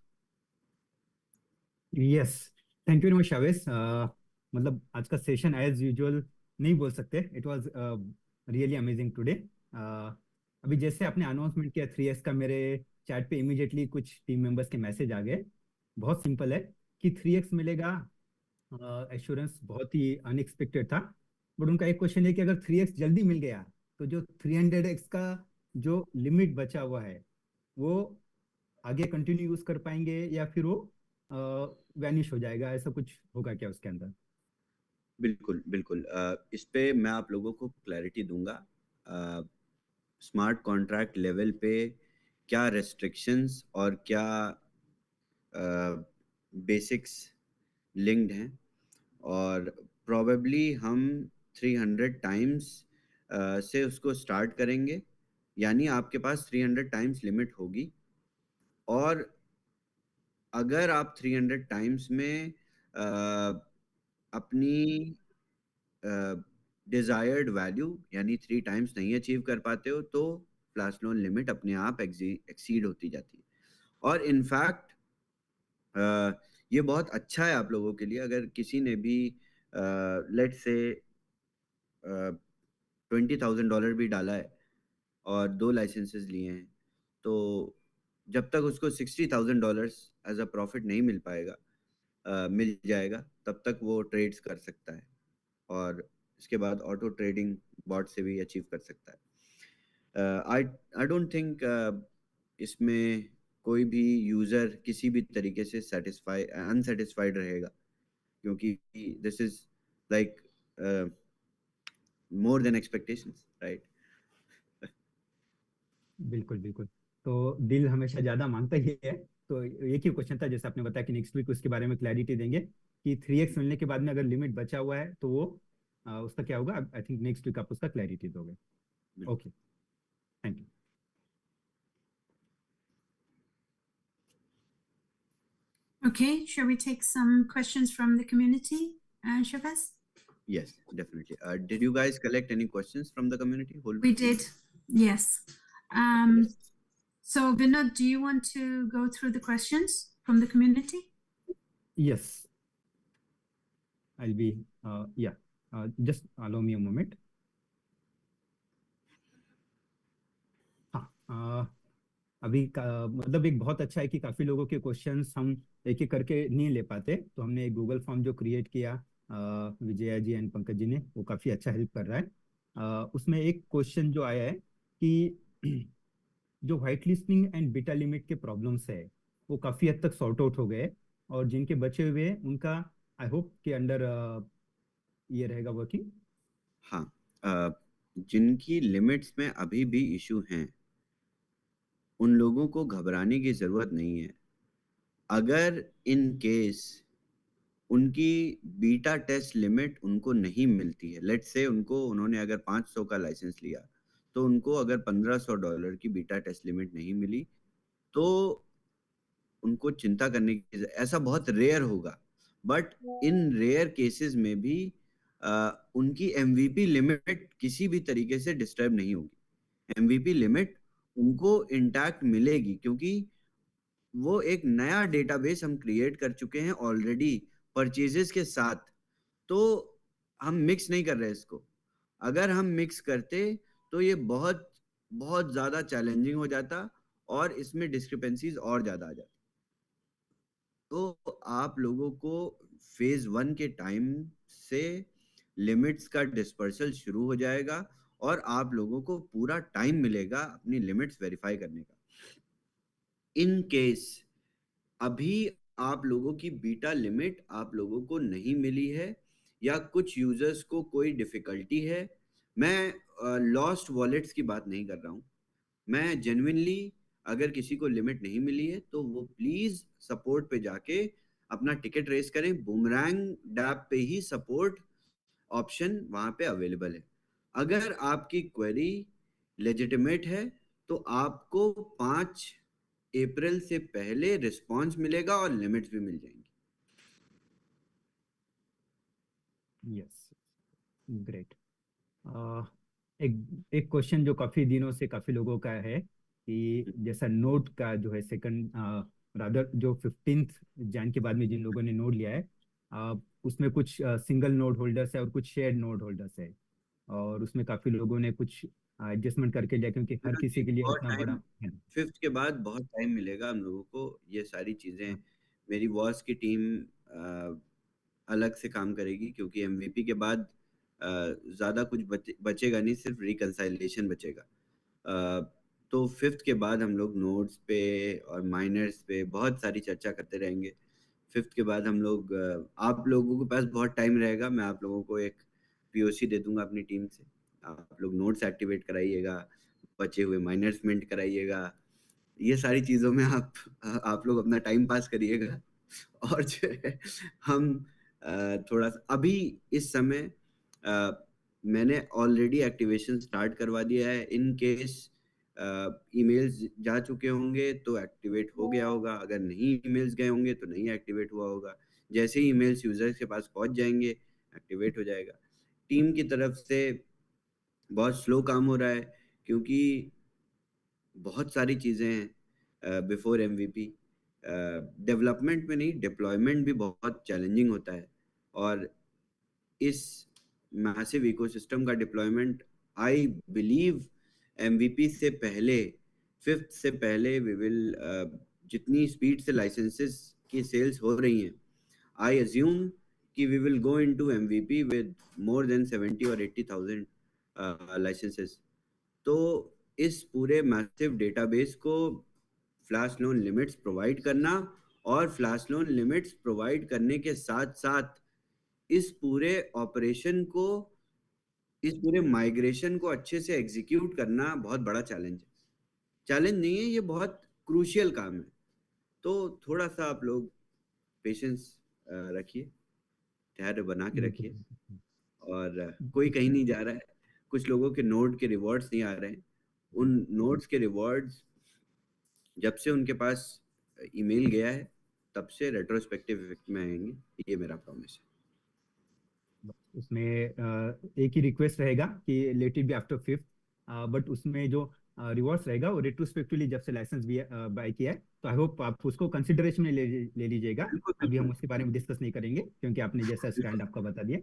Yes, thank you very much Shavez. मतलब आज का session as usual नहीं बोल सकते, it was really amazing today. अभी जैसे आपने announcement किया 3x का, मेरे चैट पे इमीडिएटली कुछ टीम मेंबर्स के मैसेज आ गए। बहुत सिंपल है कि 3x मिलेगा, एश्योरेंस बहुत ही अनएक्सपेक्टेड था, बट उनका एक क्वेश्चन है कि अगर 3x जल्दी मिल गया तो जो 300x का जो लिमिट बचा हुआ है वो आगे कंटिन्यू यूज कर पाएंगे या फिर वो वैनिश हो जाएगा, ऐसा कुछ होगा क्या उसके अंदर? बिल्कुल बिल्कुल, इस पे मैं आप लोगों को क्लैरिटी दूंगा। स्मार्ट कॉन्ट्रैक्ट लेवल पे क्या रेस्ट्रिक्शंस और क्या बेसिक्स लिंक्ड हैं, और प्रोबेबली हम 300 टाइम्स से उसको स्टार्ट करेंगे, यानी आपके पास 300 टाइम्स लिमिट होगी। और अगर आप 300 टाइम्स में अपनी डिजायर्ड वैल्यू यानी 3 टाइम्स नहीं अचीव कर पाते हो तो फ्लैश लोन लिमिट अपने आप एक्सीड होती जाती है। और इनफैक्ट ये बहुत अच्छा है आप लोगों के लिए, अगर किसी ने भी लेट से $20,000 भी डाला है और 2 लाइसेंसेस लिए हैं, तो जब तक उसको $60,000 एज अ प्रॉफिट नहीं मिल पाएगा, मिल जाएगा, तब तक वो ट्रेड्स कर सकता है और इसके बाद ऑटो ट्रेडिंग बॉट से भी अचीव कर सकता है। आई डोंट थिंक इसमें कोई भी यूजर किसी भी तरीके से अनसेटिस्फाइड रहेगा, क्योंकि this is like more than expectations, right? बिल्कुल बिल्कुल, तो दिल हमेशा ज्यादा मांगता ही है। तो एक ही क्वेश्चन था, जैसे आपने बताया कि नेक्स्ट वीक उसके बारे में क्लैरिटी देंगे कि 3x मिलने के बाद में अगर लिमिट बचा हुआ है तो वो उसका क्या होगा। आई थिंक नेक्स्ट वीक आप उसका क्लैरिटी दोगे। Okay, thank you. Okay, shall we take some questions from the community, Shabazz? Yes, definitely. Did you guys collect any questions from the community? We did, yes. So Vinod, do you want to go through the questions from the community? Yes, I'll be, yeah, just allow me a moment. हाँ, अभी मतलब एक बहुत अच्छा है कि काफी लोगों के क्वेश्चंस हम एक एक करके नहीं ले पाते, तो हमने एक गूगल फॉर्म जो क्रिएट किया विजया जी एंड पंकज जी ने, वो काफी अच्छा हेल्प कर रहा है। उसमें एक क्वेश्चन जो आया है कि जो white listing and beta limit के प्रॉब्लम्स है वो काफी हद तक सॉर्ट आउट हो गए, और जिनके बचे हुए हैं, उनका आई होप कि अंडर ये रहेगा वर्किंग। हाँ, जिनकी लिमिट्स में अभी भी इशू हैं, उन लोगों को घबराने की जरूरत नहीं है। अगर इन केस उनकी बीटा टेस्ट लिमिट उनको नहीं मिलती है, लेट्स से उन्होंने अगर 500 का लाइसेंस लिया, तो उनको अगर $1500 की बीटा टेस्ट लिमिट नहीं मिली, तो उनको चिंता करने की, ऐसा बहुत रेयर होगा, बट इन रेयर केसेस में भी उनकी एमवीपी लिमिट किसी भी तरीके से डिस्टर्ब नहीं होगी। एमवीपी लिमिट उनको इंटैक्ट मिलेगी, क्योंकि वो एक नया डेटाबेस हम क्रिएट कर चुके हैं ऑलरेडी परचेजेस के साथ। तो हम मिक्स नहीं कर रहे इसको। अगर हम मिक्स करते तो ये बहुत बहुत ज्यादा चैलेंजिंग हो जाता, और इसमें डिस्क्रिपेंसीज और ज्यादा आ जाती। तो आप लोगों को फेज 1 के टाइम से लिमिट्स का डिस्पर्सल शुरू हो जाएगा, और आप लोगों को पूरा टाइम मिलेगा अपनी लिमिट्स वेरीफाई करने का। इन केस अभी आप लोगों की बीटा लिमिट आप लोगों को नहीं मिली है, या कुछ यूजर्स को कोई डिफिकल्टी है, मैं लॉस्ट वॉलेट्स की बात नहीं कर रहा हूँ, मैं जेन्युइनली, अगर किसी को लिमिट नहीं मिली है तो वो प्लीज सपोर्ट पे जाके अपना टिकट रेस करें। बूमरैंग डैप पे ही सपोर्ट ऑप्शन वहां पे अवेलेबल है। अगर आपकी क्वेरी लेजिटिमेट है, तो आपको 5 अप्रैल से पहले रिस्पांस मिलेगा और लिमिट्स भी मिल जाएंगी। Yes, great. एक एक क्वेश्चन जो काफी दिनों से काफी लोगों का है कि जैसा नोट का जो है सेकंड रादर जो 15 जैन के बाद में जिन लोगों ने नोट लिया है, उसमें कुछ सिंगल नोड होल्डर्स है और कुछ शेयर्ड नोड होल्डर्स है, और उसमें काफी लोगों ने कुछ एडजस्टमेंट करके लिया, क्योंकि हर किसी के लिए बहुत उतना बड़ा टाइम, है। 5th के बाद बहुत टाइम मिलेगा हम लोगों को। ये सारी चीजें मेरी वॉस की टीम अलग से काम करेगी, क्योंकि एमवीपी के बाद ज्यादा कुछ बचेगा नहीं, सिर्फ रिकंसाइलेशन बचेगा। तो 5th के बाद हम लोग नोड्स पे और माइनर्स पे बहुत सारी चर्चा करते रहेंगे। 5th के बाद हम लोग आप लोगों के पास बहुत टाइम रहेगा, मैं आप लोगों को एक पीओसी दे दूंगा अपनी टीम से, आप लोग नोड्स एक्टिवेट कराइएगा, बचे हुए माइनर्स मिंट कराइएगा। ये सारी चीज़ों में आप लोग अपना टाइम पास करिएगा। और जो है हम थोड़ा सा अभी इस समय मैंने ऑलरेडी एक्टिवेशन स्टार्ट करवा दिया है। इन केस ईमेल्स जा चुके होंगे तो एक्टिवेट हो गया होगा, अगर नहीं ईमेल्स गए होंगे तो नहीं एक्टिवेट हुआ होगा। जैसे ही ईमेल्स यूजर्स के पास पहुंच जाएंगे एक्टिवेट हो जाएगा। टीम की तरफ से बहुत स्लो काम हो रहा है, क्योंकि बहुत सारी चीज़ें हैं बिफोर एमवीपी। डेवलपमेंट में नहीं, डिप्लॉयमेंट भी बहुत चैलेंजिंग होता है, और इस मैसिव इकोसिस्टम का डिप्लॉयमेंट आई बिलीव एमवीपी से पहले, 5th से पहले वी विल, जितनी स्पीड से लाइसेंसेस की सेल्स हो रही हैं, आई अज्यूम कि we will go into MVP with more than 70 और 80,000 लाइसेंसेस। तो इस पूरे मैसिव डेटाबेस को फ्लैश लोन लिमिट्स प्रोवाइड करना, और फ्लैश लोन लिमिट्स प्रोवाइड करने के साथ साथ इस पूरे ऑपरेशन को, इस पूरे माइग्रेशन को अच्छे से एग्जीक्यूट करना बहुत बड़ा चैलेंज है। चैलेंज नहीं है, ये बहुत क्रूशियल काम है। तो थोड़ा सा आप लोग पेशेंस रखिए, धैर्य बना के रखिए, और कोई कहीं नहीं जा रहा है। कुछ लोगों के नोड के रिवॉर्ड्स नहीं आ रहे हैं, उन नोड्स के रिवॉर्ड्स जब से उनके पास ईमेल गया है तब से रेट्रोस्पेक्टिव इफेक्ट में आएंगे, ये मेरा प्रॉमिस है। उसमें एक ही रिक्वेस्ट रहेगा कि let it be after 5th, but उसमें जो रिवॉर्ड्स रहेगा वो रेट्रोस्पेक्टिवली जब से लाइसेंस भी बाय किया है, तो आई होप आप उसको कंसिडरेशन में ले लीजिएगा। बिल्कुल अभी हम बिल्कुल उसके बारे में डिस्कस नहीं करेंगे क्योंकि आपने जैसा स्टैंड आपका बता दिया।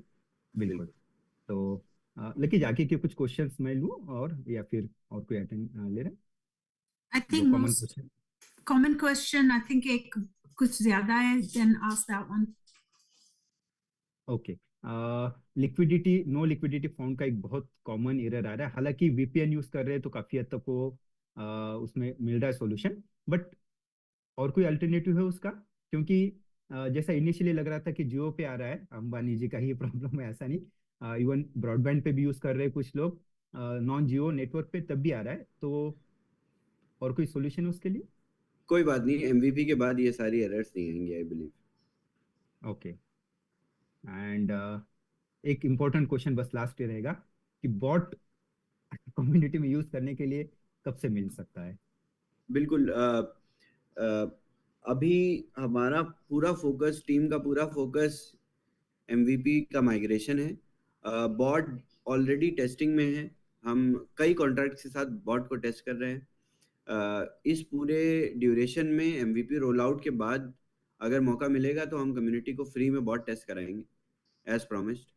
बिल्कुल। बिल्कुल। तो लेकिन जाके के कुछ क्वेश्चंस मैं लूँ, और या फिर और कोई अटेंड ले रहे हैं I जो think common most question? common question, I think एक कुछ ज्यादा है, then ask that one. Okay. Liquidity, no liquidity found का एक बहुत कॉमन एरर आ रहा है। हालांकि वीपीएन यूज कर रहे हैं तो काफी हद तक वो उसमें मिल रहा है सॉल्यूशन, बट और कोई अल्टरनेटिव है उसका? क्योंकि जैसा इनिशियली लग रहा था कि जियो पे आ रहा है, अंबानी जी का ही प्रॉब्लम है, ऐसा नहीं, इवन ब्रॉडबैंड पे भी यूज कर रहे हैं कुछ लोग, नॉन जियो नेटवर्क पे तब भी आ रहा है, तो और कोई सॉल्यूशन है उसके लिए? कोई बात नहीं, एमवीपी के बाद ये सारी एरर्स नहीं आएंगे आई बिलीव। ओके। एंड एक इम्पोर्टेंट क्वेश्चन बस लास्ट ये रहेगा कि बॉट कम्युनिटी में यूज करने के लिए कब से मिल सकता है? बिल्कुल। अभी हमारा पूरा फोकस, टीम का पूरा फोकस एमवीपी का माइग्रेशन है। बॉट ऑलरेडी टेस्टिंग में है, हम कई कॉन्ट्रैक्ट के साथ बॉट को टेस्ट कर रहे हैं। इस पूरे ड्यूरेशन में एमवीपी रोल आउट के बाद अगर मौका मिलेगा तो हम कम्युनिटी को फ्री में बॉट टेस्ट कराएंगे एज प्रॉमिस्ड।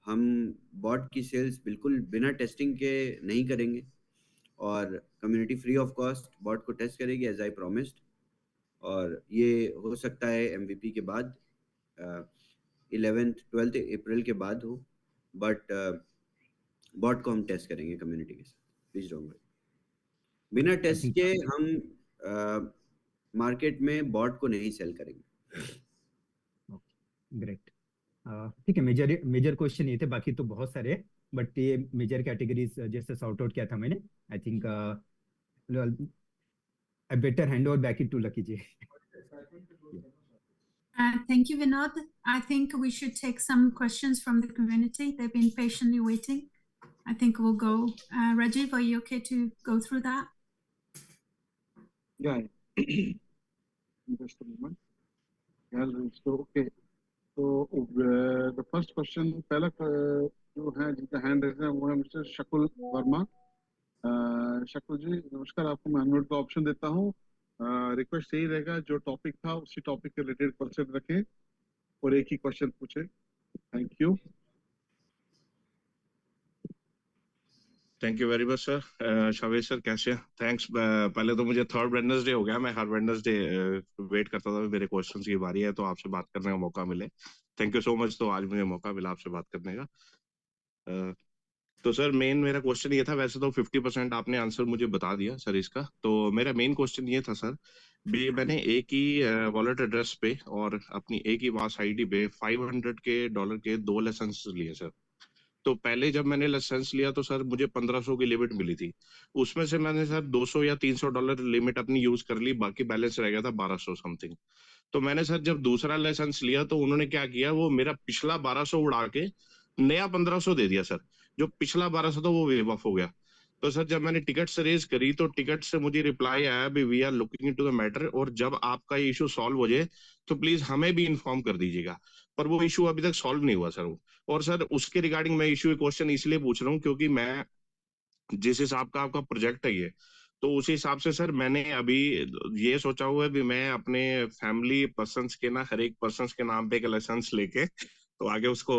हम बॉट की सेल्स बिल्कुल बिना टेस्टिंग के नहीं करेंगे, और community free of cost bot को टेस्ट करेगी एज आई प्रॉमिस्ड। और ये हो सकता है एमवीपी के बाद, 11th-12th अप्रैल के बाद हो, बट बॉट को हम टेस्ट करेंगे कम्युनिटी के साथ, प्लीज डोंट वरी। बिना आई टेस्ट थिंक के हम मार्केट में बॉट को नहीं सेल करेंगे। ग्रेट। ठीक है, मेजर मेजर क्वेश्चन ये थे, बाकी तो बहुत सारे हैं, बट ये मेजर कैटेगरीज जैसे सॉर्ट आउट किया था मैंने। I think I better hand over back it to Lucky ji. Thank you, Vinod. I think we should take some questions from the community. They've been patiently waiting. I think we'll go. Rajiv, are you okay to go through that? Yeah. Just a moment. Yeah, so okay. So the first question, पहला जो है जिनका hand raise है वो है mister शकुल Verma. शकुल जी नमस्कार, आपको मैं अनम्यूट का ऑप्शन देता हूँ। रिक्वेस्ट यही रहेगा जो टॉपिक था उसी टॉपिक के रिलेटेड क्वेश्चन रखें और एक ही क्वेश्चन पूछे। Thank you. Thank you very much sir. Shaved sir कैसे हैं? थैंक्स। पहले तो मुझे थर्ड वेडनेसडे हो गया, मैं हर वेडनेसडे वेट करता था मेरे क्वेश्चंस की बारी है तो आपसे बात करने का मौका मिले। Thank you so much. तो आज मुझे मौका मिला आपसे बात करने का। तो सर मेन मेरा क्वेश्चन ये था, वैसे तो 50% आपने आंसर मुझे बता दिया सर इसका। तो मेरा मेन क्वेश्चन ये था सर, भी मैंने एक ही वॉलेट एड्रेस पे और अपनी एक ही वास आईडी पे $500 के 2 लाइसेंस लिए सर। तो पहले जब मैंने लाइसेंस लिया तो सर मुझे 1500 की लिमिट मिली थी, उसमें से मैंने सर $200 या $300 लिमिट अपनी यूज कर ली, बाकी बैलेंस रह गया था 1200 समथिंग। तो मैंने सर जब दूसरा लाइसेंस लिया तो उन्होंने क्या किया, वो मेरा पिछला 1200 उड़ा के नया 1500 दे दिया सर। जो पिछला 1200 था वो वेव ऑफ हो गया। तो सर जब मैंने टिकट रेज करी तो टिकट से मुझे रिप्लाई आया भी we are looking into the matter, और जब आपका ये इशू सॉल्व हो जाए तो प्लीज हमें भी इन्फॉर्म कर दीजिएगा। पर वो इशू अभी तक सॉल्व नहीं हुआ सर वो। और सर उसके रिगार्डिंग मैं इशू क्वेश्चन इसलिए पूछ रहा हूँ क्योंकि मैं जिस हिसाब का आपका प्रोजेक्ट है ये, तो उसी हिसाब से सर मैंने अभी ये सोचा हुआ है भी मैं अपने फैमिली पर्सन्स के ना हर एक पर्सन्स के नाम पे एक लाइसेंस लेके तो आगे उसको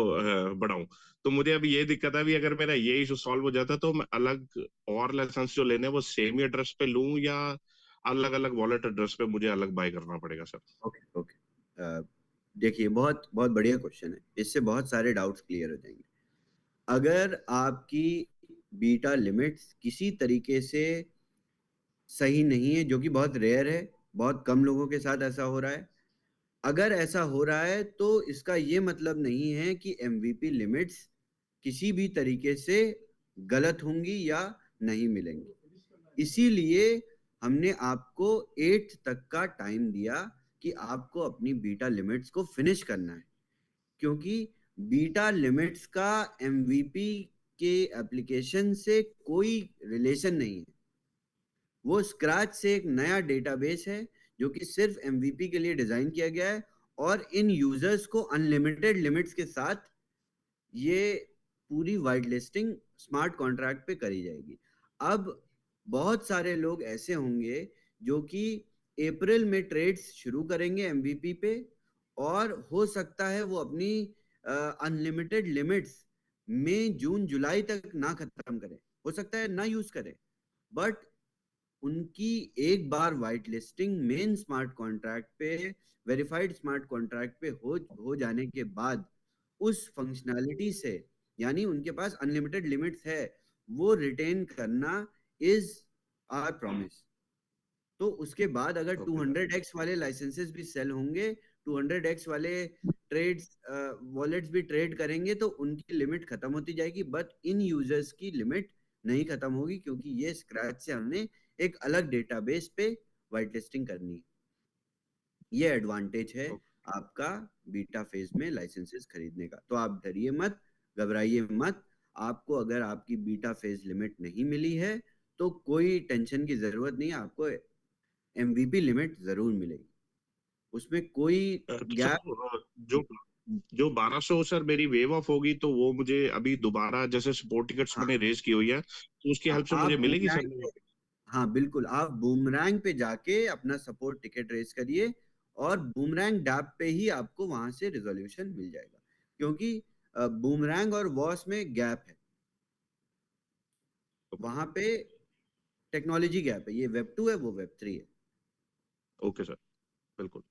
बढ़ाऊं। तो मुझे अभी ये दिक्कत है भी अगर मेरा ये इशू सॉल्व हो जाता तो मैं अलग और लाइसेंस जो लेने वो सेम ही एड्रेस पे लूं या अलग अलग वॉलेट एड्रेस पे मुझे अलग बाय करना पड़ेगा सर? Okay okay. देखिए, बहुत बहुत बढ़िया क्वेश्चन है, इससे बहुत सारे डाउट्स क्लियर हो जाएंगे। अगर आपकी बीटा लिमिट्स किसी तरीके से सही नहीं है, जो कि बहुत रेयर है, बहुत कम लोगों के साथ ऐसा हो रहा है, अगर ऐसा हो रहा है तो इसका ये मतलब नहीं है कि एमवीपी लिमिट्स किसी भी तरीके से गलत होंगी या नहीं मिलेंगी। इसीलिए हमने आपको 8 तक का टाइम दिया कि आपको अपनी बीटा लिमिट्स को फिनिश करना है, क्योंकि बीटा लिमिट्स का एमवीपी के एप्लीकेशन से कोई रिलेशन नहीं है। वो स्क्रैच से एक नया डेटाबेस है जो कि सिर्फ एमवीपी के लिए डिजाइन किया गया है, और इन यूजर्स को अनलिमिटेड लिमिट्स के साथ ये पूरी वाइट लिस्टिंग स्मार्ट कॉन्ट्रैक्ट पे करी जाएगी। अब बहुत सारे लोग ऐसे होंगे जो कि अप्रैल में ट्रेड्स शुरू करेंगे एमवीपी पे, और हो सकता है वो अपनी अनलिमिटेड लिमिट्स मई जून जुलाई तक ना खत्म करें, हो सकता है ना यूज करें, बट उनकी एक बार whitelisting main smart contract पे, वेरीफाइड स्मार्ट कॉन्ट्रैक्ट पे हो जाने के बाद उस फंक्शनैलिटी से, यानी उनके पास अनलिमिटेड लिमिट्स है, वो रिटेन करना इज आवर प्रॉमिस। तो उसके बाद अगर Okay. 200x वाले लाइसेंसेस भी सेल होंगे, 200x वाले ट्रेड्स वॉलेट्स भी ट्रेड करेंगे, तो उनकी लिमिट खत्म होती जाएगी, बट इन यूजर्स की लिमिट नहीं खत्म होगी, क्योंकि ये स्क्रैच से हमने एक अलग डेटाबेस पे वाइट लिस्टिंग करनी है। ये एडवांटेज है आपका बीटा फेज में लाइसेंसेस खरीदने का। तो आप डरिए मत, घबराइए मत। आपको अगर आपकी बीटा फेज लिमिट नहीं मिली है तो कोई टेंशन की जरूरत नहीं है, आपको एमवीपी लिमिट जरूर मिलेगी, उसमें कोई तो गैप। सर जो 1200 सर मेरी वेव ऑफ होगी, तो वो मुझे अभी दोबारा जैसे सपोर्ट टिकट्स हाँ मैंने रेज की हुई है, तो उसकी हेल्प से आप मुझे मिलेगी सर? बूमरैंग, हाँ बिल्कुल, आप बूमरैंग पे जाके अपना सपोर्ट टिकट रेस करिए, और बूमरैंग डैप पे ही आपको वहां से रिजोल्यूशन मिल जाएगा, क्योंकि बूमरैंग और वॉस में गैप है, वहां पे टेक्नोलॉजी गैप है, ये वेब 2 है, वो वेब 3 है। ओके सर, बिल्कुल।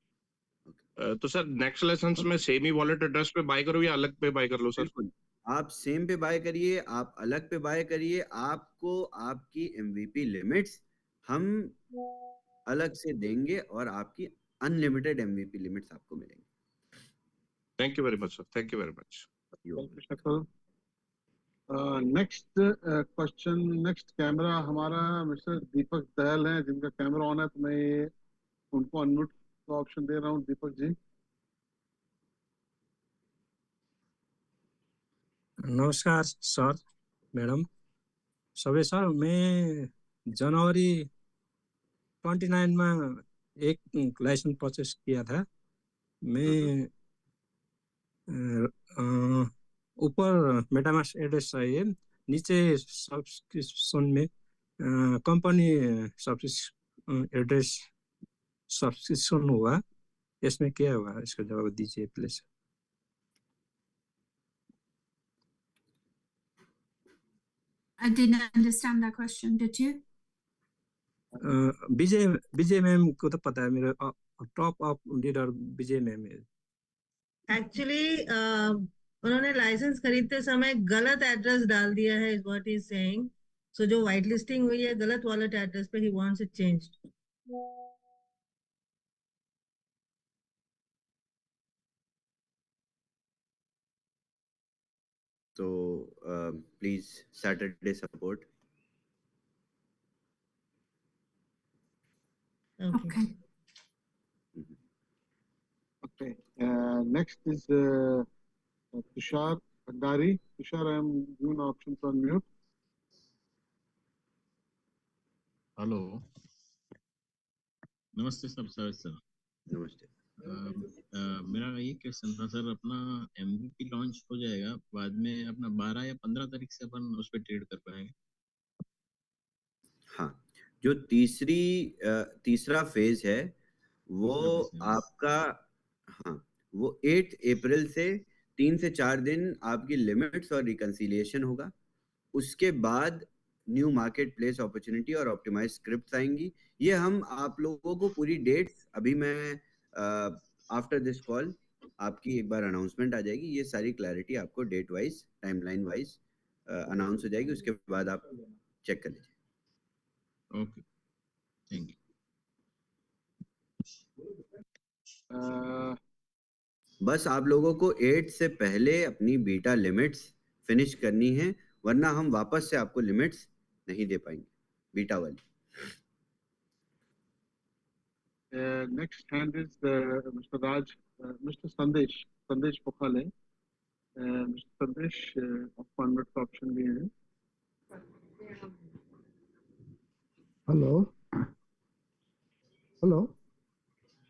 तो सर नेक्स्ट लाइसेंस में सेम ही वॉलेट एड्रेस पे बाय करूँ या अलग पे बाय कर लो सर? बिल्कुल, आप सेम पे बाय करिए, आप अलग पे बाय करिए, आपको आपकी एमवीपी लिमिट्स हम अलग से देंगे, और आपकी अनलिमिटेड एमवीपी लिमिट्स आपको मिलेंगी। Thank you very much sir, thank you very much. शकल। नेक्स्ट क्वेश्चन, नेक्स्ट कैमरा हमारा मिस्टर दीपक दयाल है, जिनका कैमरा ऑन है, तो मैं उनको अनम्यूट का ऑप्शन दे रहा हूँ। दीपक जी। नमस्कार सर, मैडम, सबै सर। मैं जनवरी 29 में एक लाइसेंस परचेस किया था। मैं ऊपर मेटामास्क एड्रेस चाहिए, नीचे सब्सक्रिप्शन में कंपनी एड्रेस सब्सक्रिप्शन हुआ, इसमें क्या हुआ? इसका जवाब दीजिए please. I didn't understand that question, did you? Vijay ma'am को तो पता है, मेरा top of leader Vijay ma'am है। एक्चुअली उन्होंने लाइसेंस खरीदते समय गलत एड्रेस डाल दिया है, इज व्हाट इज सेइंग। सो जो वाइट लिस्टिंग हुई है गलत वॉलेट एड्रेस पे, ही वांट्स इट चेंज्ड। तो please Saturday support. Okay. Okay. Next is Tushar Bhandari. Tushar, I am giving option to unmute. Hello, नमस्ते सर। नमस्ते। मेरा ये क्वेश्चन था सर, अपना एमवीपी लॉन्च हो जाएगा, बाद में अपना 12 या 15 तारीख से अपन उस पर ट्रेड कर पाएंगे? हाँ, जो तीसरा फेज है वो आपका, हाँ वो 8 अप्रैल से 3 से 4 दिन आपकी लिमिट्स और रिकंसिलिएशन होगा। उसके बाद न्यू मार्केट प्लेस अपॉर्चुनिटी और ऑप्टिमाइज स्क्रिप्ट्स आएंगी। ये हम आप लोगों को पूरी डेट्स, अभी मैं आफ्टर दिस कॉल आपकी एक बार अनाउंसमेंट आ जाएगी, ये सारी क्लैरिटी आपको date wise, timeline wise announce हो जाएगी, उसके बाद आप चेक कर लीजिए। Okay, thank you. बस आप लोगों को 8 से पहले अपनी बीटा लिमिट्स फिनिश करनी है, वरना हम वापस से आपको लिमिट्स नहीं दे पाएंगे बीटा वाली। Next hand is Mr. Raj, Mr. Sandesh Pokhale. Mr. Sandesh, आपको अनम्यूट का ऑप्शन दिए हैं। Hello.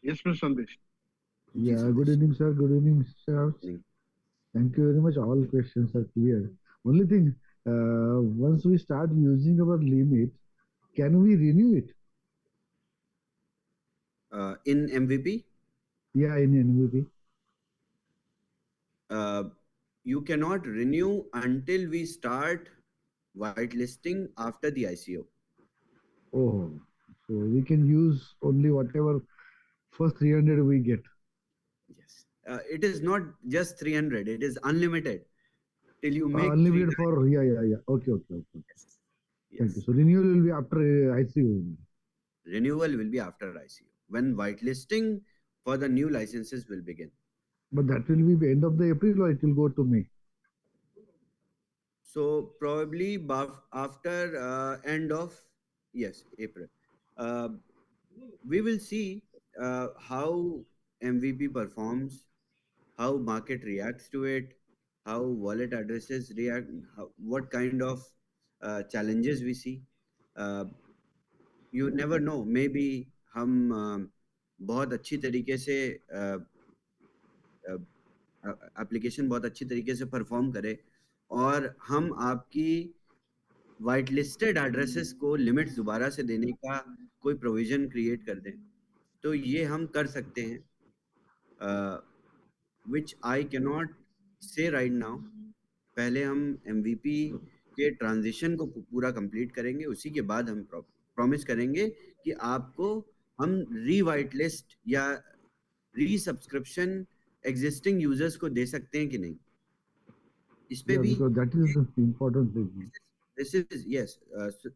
Yes, Mr. Sandesh. Yeah, good evening, sir. Good evening, Mr. House. Thank you very much. All questions are clear. Only thing, once we start using our limit, can we renew it? In MVP, Yeah, in MVP. you cannot renew until we start whitelisting after the ICO. Oh, so we can use only whatever first 300 we get. Yes. It is not just 300, it is unlimited till you make Unlimited for, yeah. Okay. Yes. Thank you. So renewal will be after ICO. Renewal will be after ICO, when whitelisting for the new licenses will begin. But that will be the end of the April, or it will go to May? So probably after end of, yes, April. We will see how MVP performs, how market reacts to it, how wallet addresses react, what kind of challenges we see. You never know, maybe हम बहुत अच्छी तरीके से application बहुत अच्छी तरीके से perform करे और हम आपकी वाइट लिस्टेड एड्रेसेस को लिमिट्स दोबारा से देने का कोई प्रोविजन क्रिएट कर दें, तो ये हम कर सकते हैं, विच आई कैन नॉट से राइट नाउ। पहले हम MVP के ट्रांजिशन को पूरा कंप्लीट करेंगे, उसी के बाद हम प्रॉमिस करेंगे कि आपको हम रीवाइट लिस्ट या रीसब्सक्रिप्शन एग्जिस्टिंग यूजर्स को दे सकते हैं कि नहीं, इस पे भी। That is the important thing. This is, yes,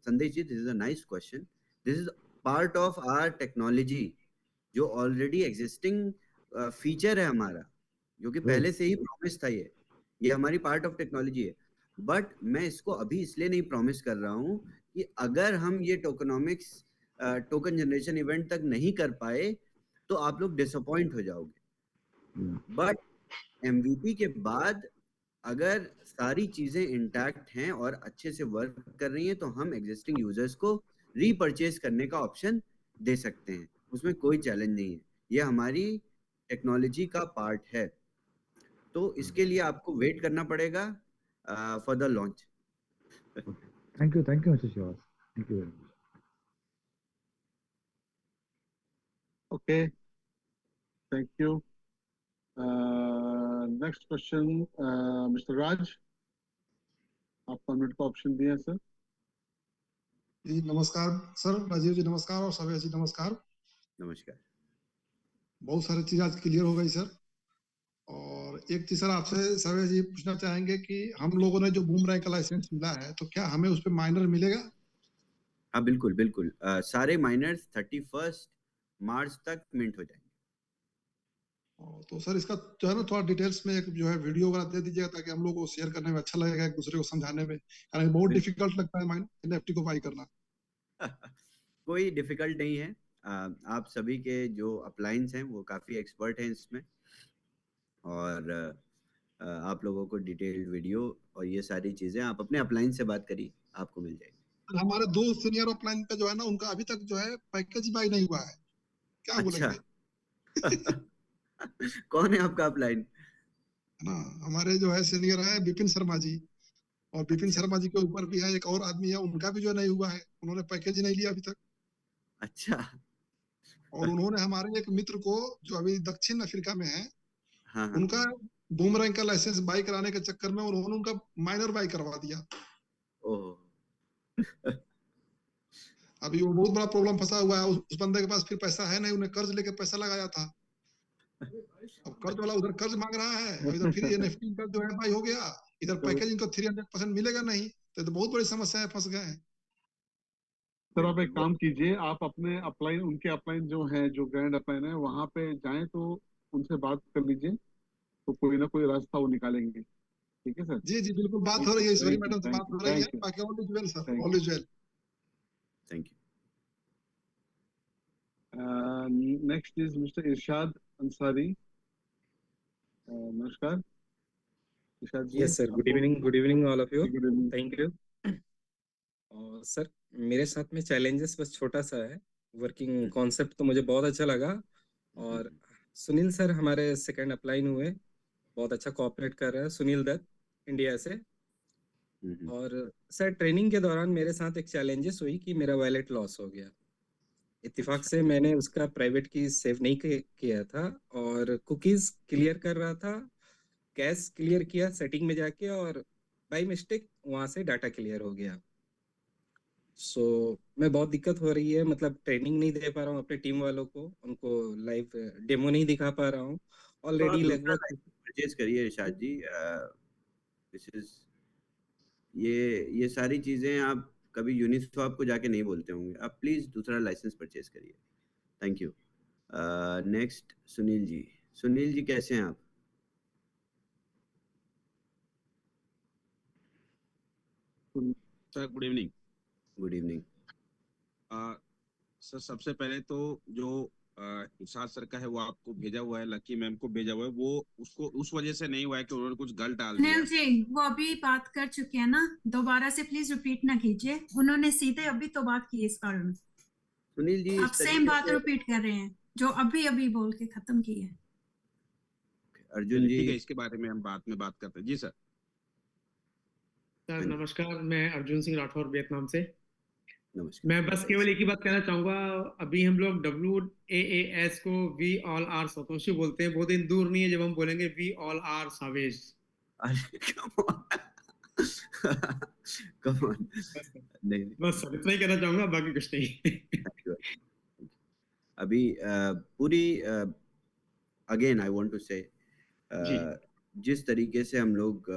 Sandesh ji, this is a nice question. This is part of our technology, जो already existing feature है हमारा, जो कि पहले से ही promise था। ये हमारी part of technology है। But मैं इसको अभी इसलिए नहीं promise कर रहा हूँ कि अगर हम ये tokenomics token generation event तक नहीं कर पाए तो आप लोग disappoint हो जाओगे। But MVP के बाद अगर सारी चीजें इंटैक्ट हैं और अच्छे से वर्क कर रही हैं तो हम एग्जिस्टिंग यूजर्स को रीपरचेज करने का ऑप्शन दे सकते हैं, उसमें कोई चैलेंज नहीं है, ये हमारी टेक्नोलॉजी का पार्ट है। तो इसके लिए आपको वेट करना पड़ेगा for the launch. Thank you mister Shivas, thank you very much. Okay, thank you. Next question mister Raj, आपको अनम्यूट का ऑप्शन दिया है सर। जी नमस्कार सर, राजीव जी नमस्कार और सभी जी नमस्कार। नमस्कार। बहुत सारी चीजें आज क्लियर हो गई सर, और एक चीज सर आपसे सभी जी पूछना चाहेंगे कि हम लोगों ने जो बूमरैंक का लाइसेंस मिला है तो क्या हमें उस पे माइनर मिलेगा? हाँ बिल्कुल, सारे माइनर्स 31 मार्च तक मिंट हो जाएंगे। तो सर इसका जो है ना थोड़ा डिटेल्स में एक जो है वीडियो वगैरह दे दीजिएगा ताकि हम लोग को शेयर करने में अच्छा लगेगा, एक दूसरे को समझाने में, कारण बहुत डिफिकल्ट लगता है NFT को बाई करना। कोई डिफिकल्ट नहीं है, आप सभी के जो अपलाइंस हैं वो काफी एक्सपर्ट हैं इसमें, और आप लोगों को डिटेल्ड वीडियो और ये सारी चीजें आप अपने अपलाइन से बात करिए, आपको मिल जाएगी। हमारे 2 सीनियर अपलाइन पे जो है ना उनका अभी तक जो है पैकेज बाई नहीं हुआ है, क्या बोलेंगे? कौन है आपका अपलाइन? ना हमारे जो है सीनियर है विपिन शर्मा जी, और विपिन शर्मा जी के ऊपर भी है एक और आदमी है, उनका भी जो नहीं हुआ है, उन्होंने पैकेज नहीं लिया अभी तक। अच्छा। और उन्होंने हमारे एक मित्र को जो अभी दक्षिण अफ्रीका में है, हाँ। उनका बूमरैंक का लाइसेंस बाई कराने के चक्कर में उन्होंने उनका माइनर बाई करवा दिया। अभी वो बहुत बड़ा प्रॉब्लम फंसा हुआ है, उस बंदे के पास फिर पैसा है नहीं, उन्हें कर्ज लेके पैसा लगाया था, अब कर्ज वाला उधर कर्ज मांग रहा है, इधर फिर NFT का जो है बाई हो गया, इधर पैकेज इनको 300% मिलेगा नहीं, तो बहुत बड़ी समस्या है, फंस गए हैं। सर आप एक काम कीजिए, आप अपने अपलाइन, उनके अपलाइन जो है, जो ग्रैंड अपलाइन है, वहां पे जाएं तो उनसे बात कर लीजिए, तो कोई ना कोई रास्ता वो निकालेंगे। ठीक है सर? जी बिल्कुल, बात हो रही है, इस वही मैटर से बात हो रही है, बाकी all is well sir, all is well. Thank you. Next is mister Irshad Ansari. नमस्कार Irshad ji. Yes sir, good evening all of you, thank you. और सर मेरे साथ में चैलेंजेस बस छोटा सा है, वर्किंग कॉन्सेप्ट तो मुझे बहुत अच्छा लगा, और सुनील सर हमारे सेकंड अपलाइन हुए, बहुत अच्छा कोऑपरेट कर रहा है, सुनील दत्त इंडिया से। हम्म। और सर ट्रेनिंग के दौरान मेरे साथ एक चैलेंजेस हुई कि मेरा वॉलेट लॉस हो गया। इत्तेफाक अच्छा से मैंने उसका प्राइवेट की सेव नहीं किया था और कुकीज क्लियर कर रहा था, कैश क्लियर किया सेटिंग में जाके, और बाय मिस्टेक वहां से डाटा क्लियर हो गया। सो मैं बहुत दिक्कत हो रही है, मतलब ट्रेनिंग नहीं दे पा रहा हूँ अपने टीम वालों को, उनको लाइव डेमो नहीं दिखा पा रहा हूँ तो आप ऑलरेडी दूसरा लगभग। लाइसेंस परचेज करिए इरशाद जी। दिस इज ये सारी चीजें आप कभी यूनिस्वाप को जाके नहीं बोलते होंगे। आप प्लीज दूसरा लाइसेंस परचेज करिए। Thank you. Next Sunil ji. Sunil ji कैसे हैं आप? Sir good evening. Good evening. Sir सबसे पहले तो जो इरशाद सर का है वो आपको भेजा हुआ है, लकी मैम को भेजा हुआ है, वो उसको उस वजह से नहीं हुआ है कि उन्होंने कुछ गलत डाल दिया। सुनील जी वो अभी बात कर चुके हैं ना, दोबारा से प्लीज रिपीट ना कीजिए, उन्होंने सीधे अभी तो बात की इस कारण। सुनील जी आप इस सेम तरीके बात से रिपीट कर रहे हैं जो अभी अभी बोल के खत्म की है। अर्जुन चलिए जी। ठीक है, इसके बारे में हम बाद में बात करते हैं। जी सर। सर नमस्कार, मैं अर्जुन सिंह राठौर वियतनाम से। नमस्कार। मैं बस केवल एक ही बात कहना चाहूंगा, अभी हम लोग WAAS को वी ऑल आर सतोशी बोलते हैं, बहुत दिन दूर नहीं है जब हम बोलेंगे we all are savage. Come on. नहीं बस सर इतना ही कहना चाहूंगा, बाकी कुछ नहीं। अभी पूरी अगेन आई वांट टू से जी जिस तरीके से हम लोग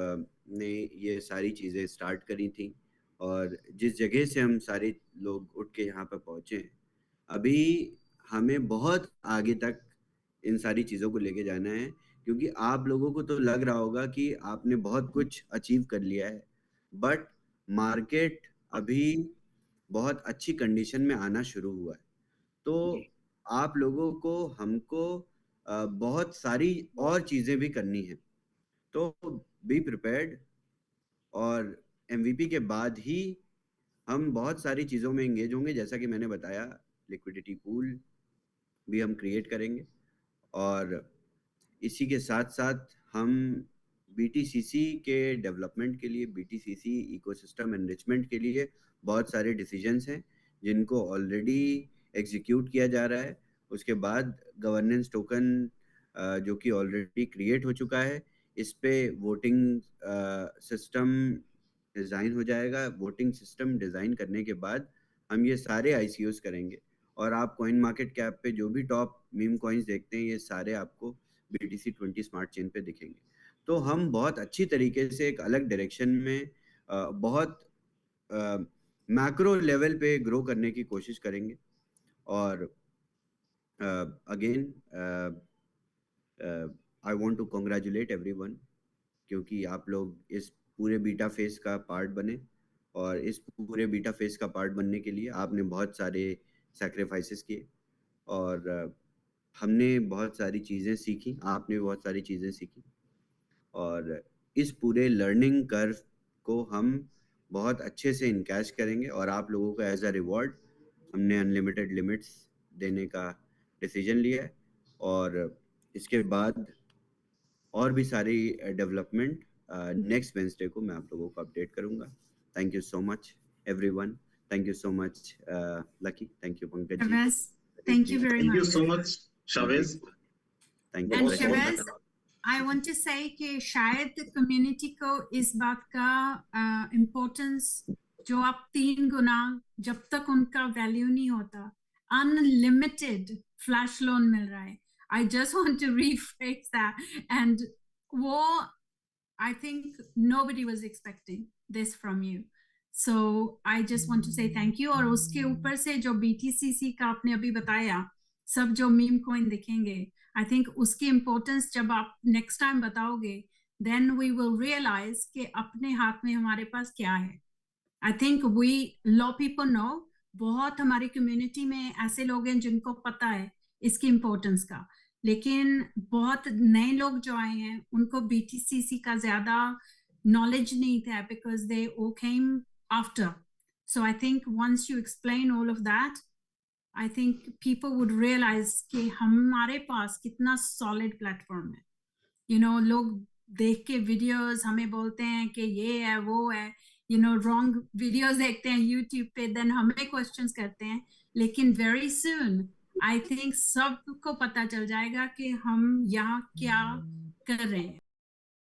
ने ये सारी चीज़ें स्टार्ट करी थी और जिस जगह से हम सारे लोग उठ के यहाँ पर पहुँचे हैं, अभी हमें बहुत आगे तक इन सारी चीज़ों को लेके जाना है। क्योंकि आप लोगों को तो लग रहा होगा कि आपने बहुत कुछ अचीव कर लिया है, बट मार्केट अभी बहुत अच्छी कंडीशन में आना शुरू हुआ है। तो आप लोगों को हमको बहुत सारी और चीज़ें भी करनी है, तो बी प्रिपेयर्ड। और MVP के बाद ही हम बहुत सारी चीज़ों में एंगेज होंगे। जैसा कि मैंने बताया, लिक्विडिटी पूल भी हम क्रिएट करेंगे और इसी के साथ साथ हम BTCC के डेवलपमेंट के लिए, BTCC इकोसिस्टम एनरिचमेंट के लिए बहुत सारे डिसीजंस हैं जिनको ऑलरेडी एग्जीक्यूट किया जा रहा है। उसके बाद गवर्नेंस टोकन जो कि ऑलरेडी क्रिएट हो चुका है, इस पे वोटिंग सिस्टम डिज़ाइन हो जाएगा। वोटिंग सिस्टम डिज़ाइन करने के बाद हम ये सारे ICOs करेंगे और आप कॉइन मार्केट कैप पे जो भी टॉप मीम कॉइन्स देखते हैं, ये सारे आपको BTC20 स्मार्ट चेन पे दिखेंगे। तो हम बहुत अच्छी तरीके से एक अलग डायरेक्शन में बहुत मैक्रो लेवल पे ग्रो करने की कोशिश करेंगे। और again I want to congratulate everyone, क्योंकि आप लोग इस पूरे बीटा फेस का पार्ट बने और इस पूरे बीटा फेस का पार्ट बनने के लिए आपने बहुत सारे सैक्रिफाइसेस किए और हमने बहुत सारी चीज़ें सीखी, आपने भी बहुत सारी चीज़ें सीखी। और इस पूरे लर्निंग कर्व को हम बहुत अच्छे से इनकैश करेंगे और आप लोगों को एज अ रिवॉर्ड हमने अनलिमिटेड लिमिट्स देने का डिसीजन लिया है। और इसके बाद और भी सारी डेवलपमेंट नेक्स्ट वेंसडे को मैं आप लोगों को अपडेट करूंगा। Thank you so much everyone. Thank you so much Lucky. Thank you Pankaj ji. Shabazz, thank you very Thank you much. so much, Shabazz. Thank And you. Shabazz, I want to say कि शायद community को इस बात का importance जो आप 3 गुना, जब तक उनका वैल्यू नहीं होता, अनलिमिटेड फ्लैश लोन मिल रहा है। I just want to rephrase that, and वो I think nobody was expecting this from you. So I just want to say thank you. और उसके ऊपर से जो BTCC का आपने अभी बताया, सब जो मीम कॉइन दिखेंगे, I think उसकी इम्पोर्टेंस जब आप नेक्स्ट टाइम बताओगे, then we will realize कि अपने हाथ में हमारे पास क्या है। I think we lot people know, बहुत हमारी कम्युनिटी में ऐसे लोग हैं जिनको पता है इसकी इम्पोर्टेंस का, लेकिन बहुत नए लोग जो आए हैं उनको BTCC का ज्यादा नॉलेज नहीं था because they all came after. So I think once you explain all of that, I think people would realize कि हमारे पास कितना solid platform है। लोग देख के वीडियोस हमें बोलते हैं कि ये है वो है, रॉन्ग वीडियोस देखते हैं यूट्यूब पे, देन हमें क्वेश्चंस करते हैं। लेकिन वेरी सून आई थिंक सबको पता चल जाएगा कि हम यहाँ क्या कर रहे हैं।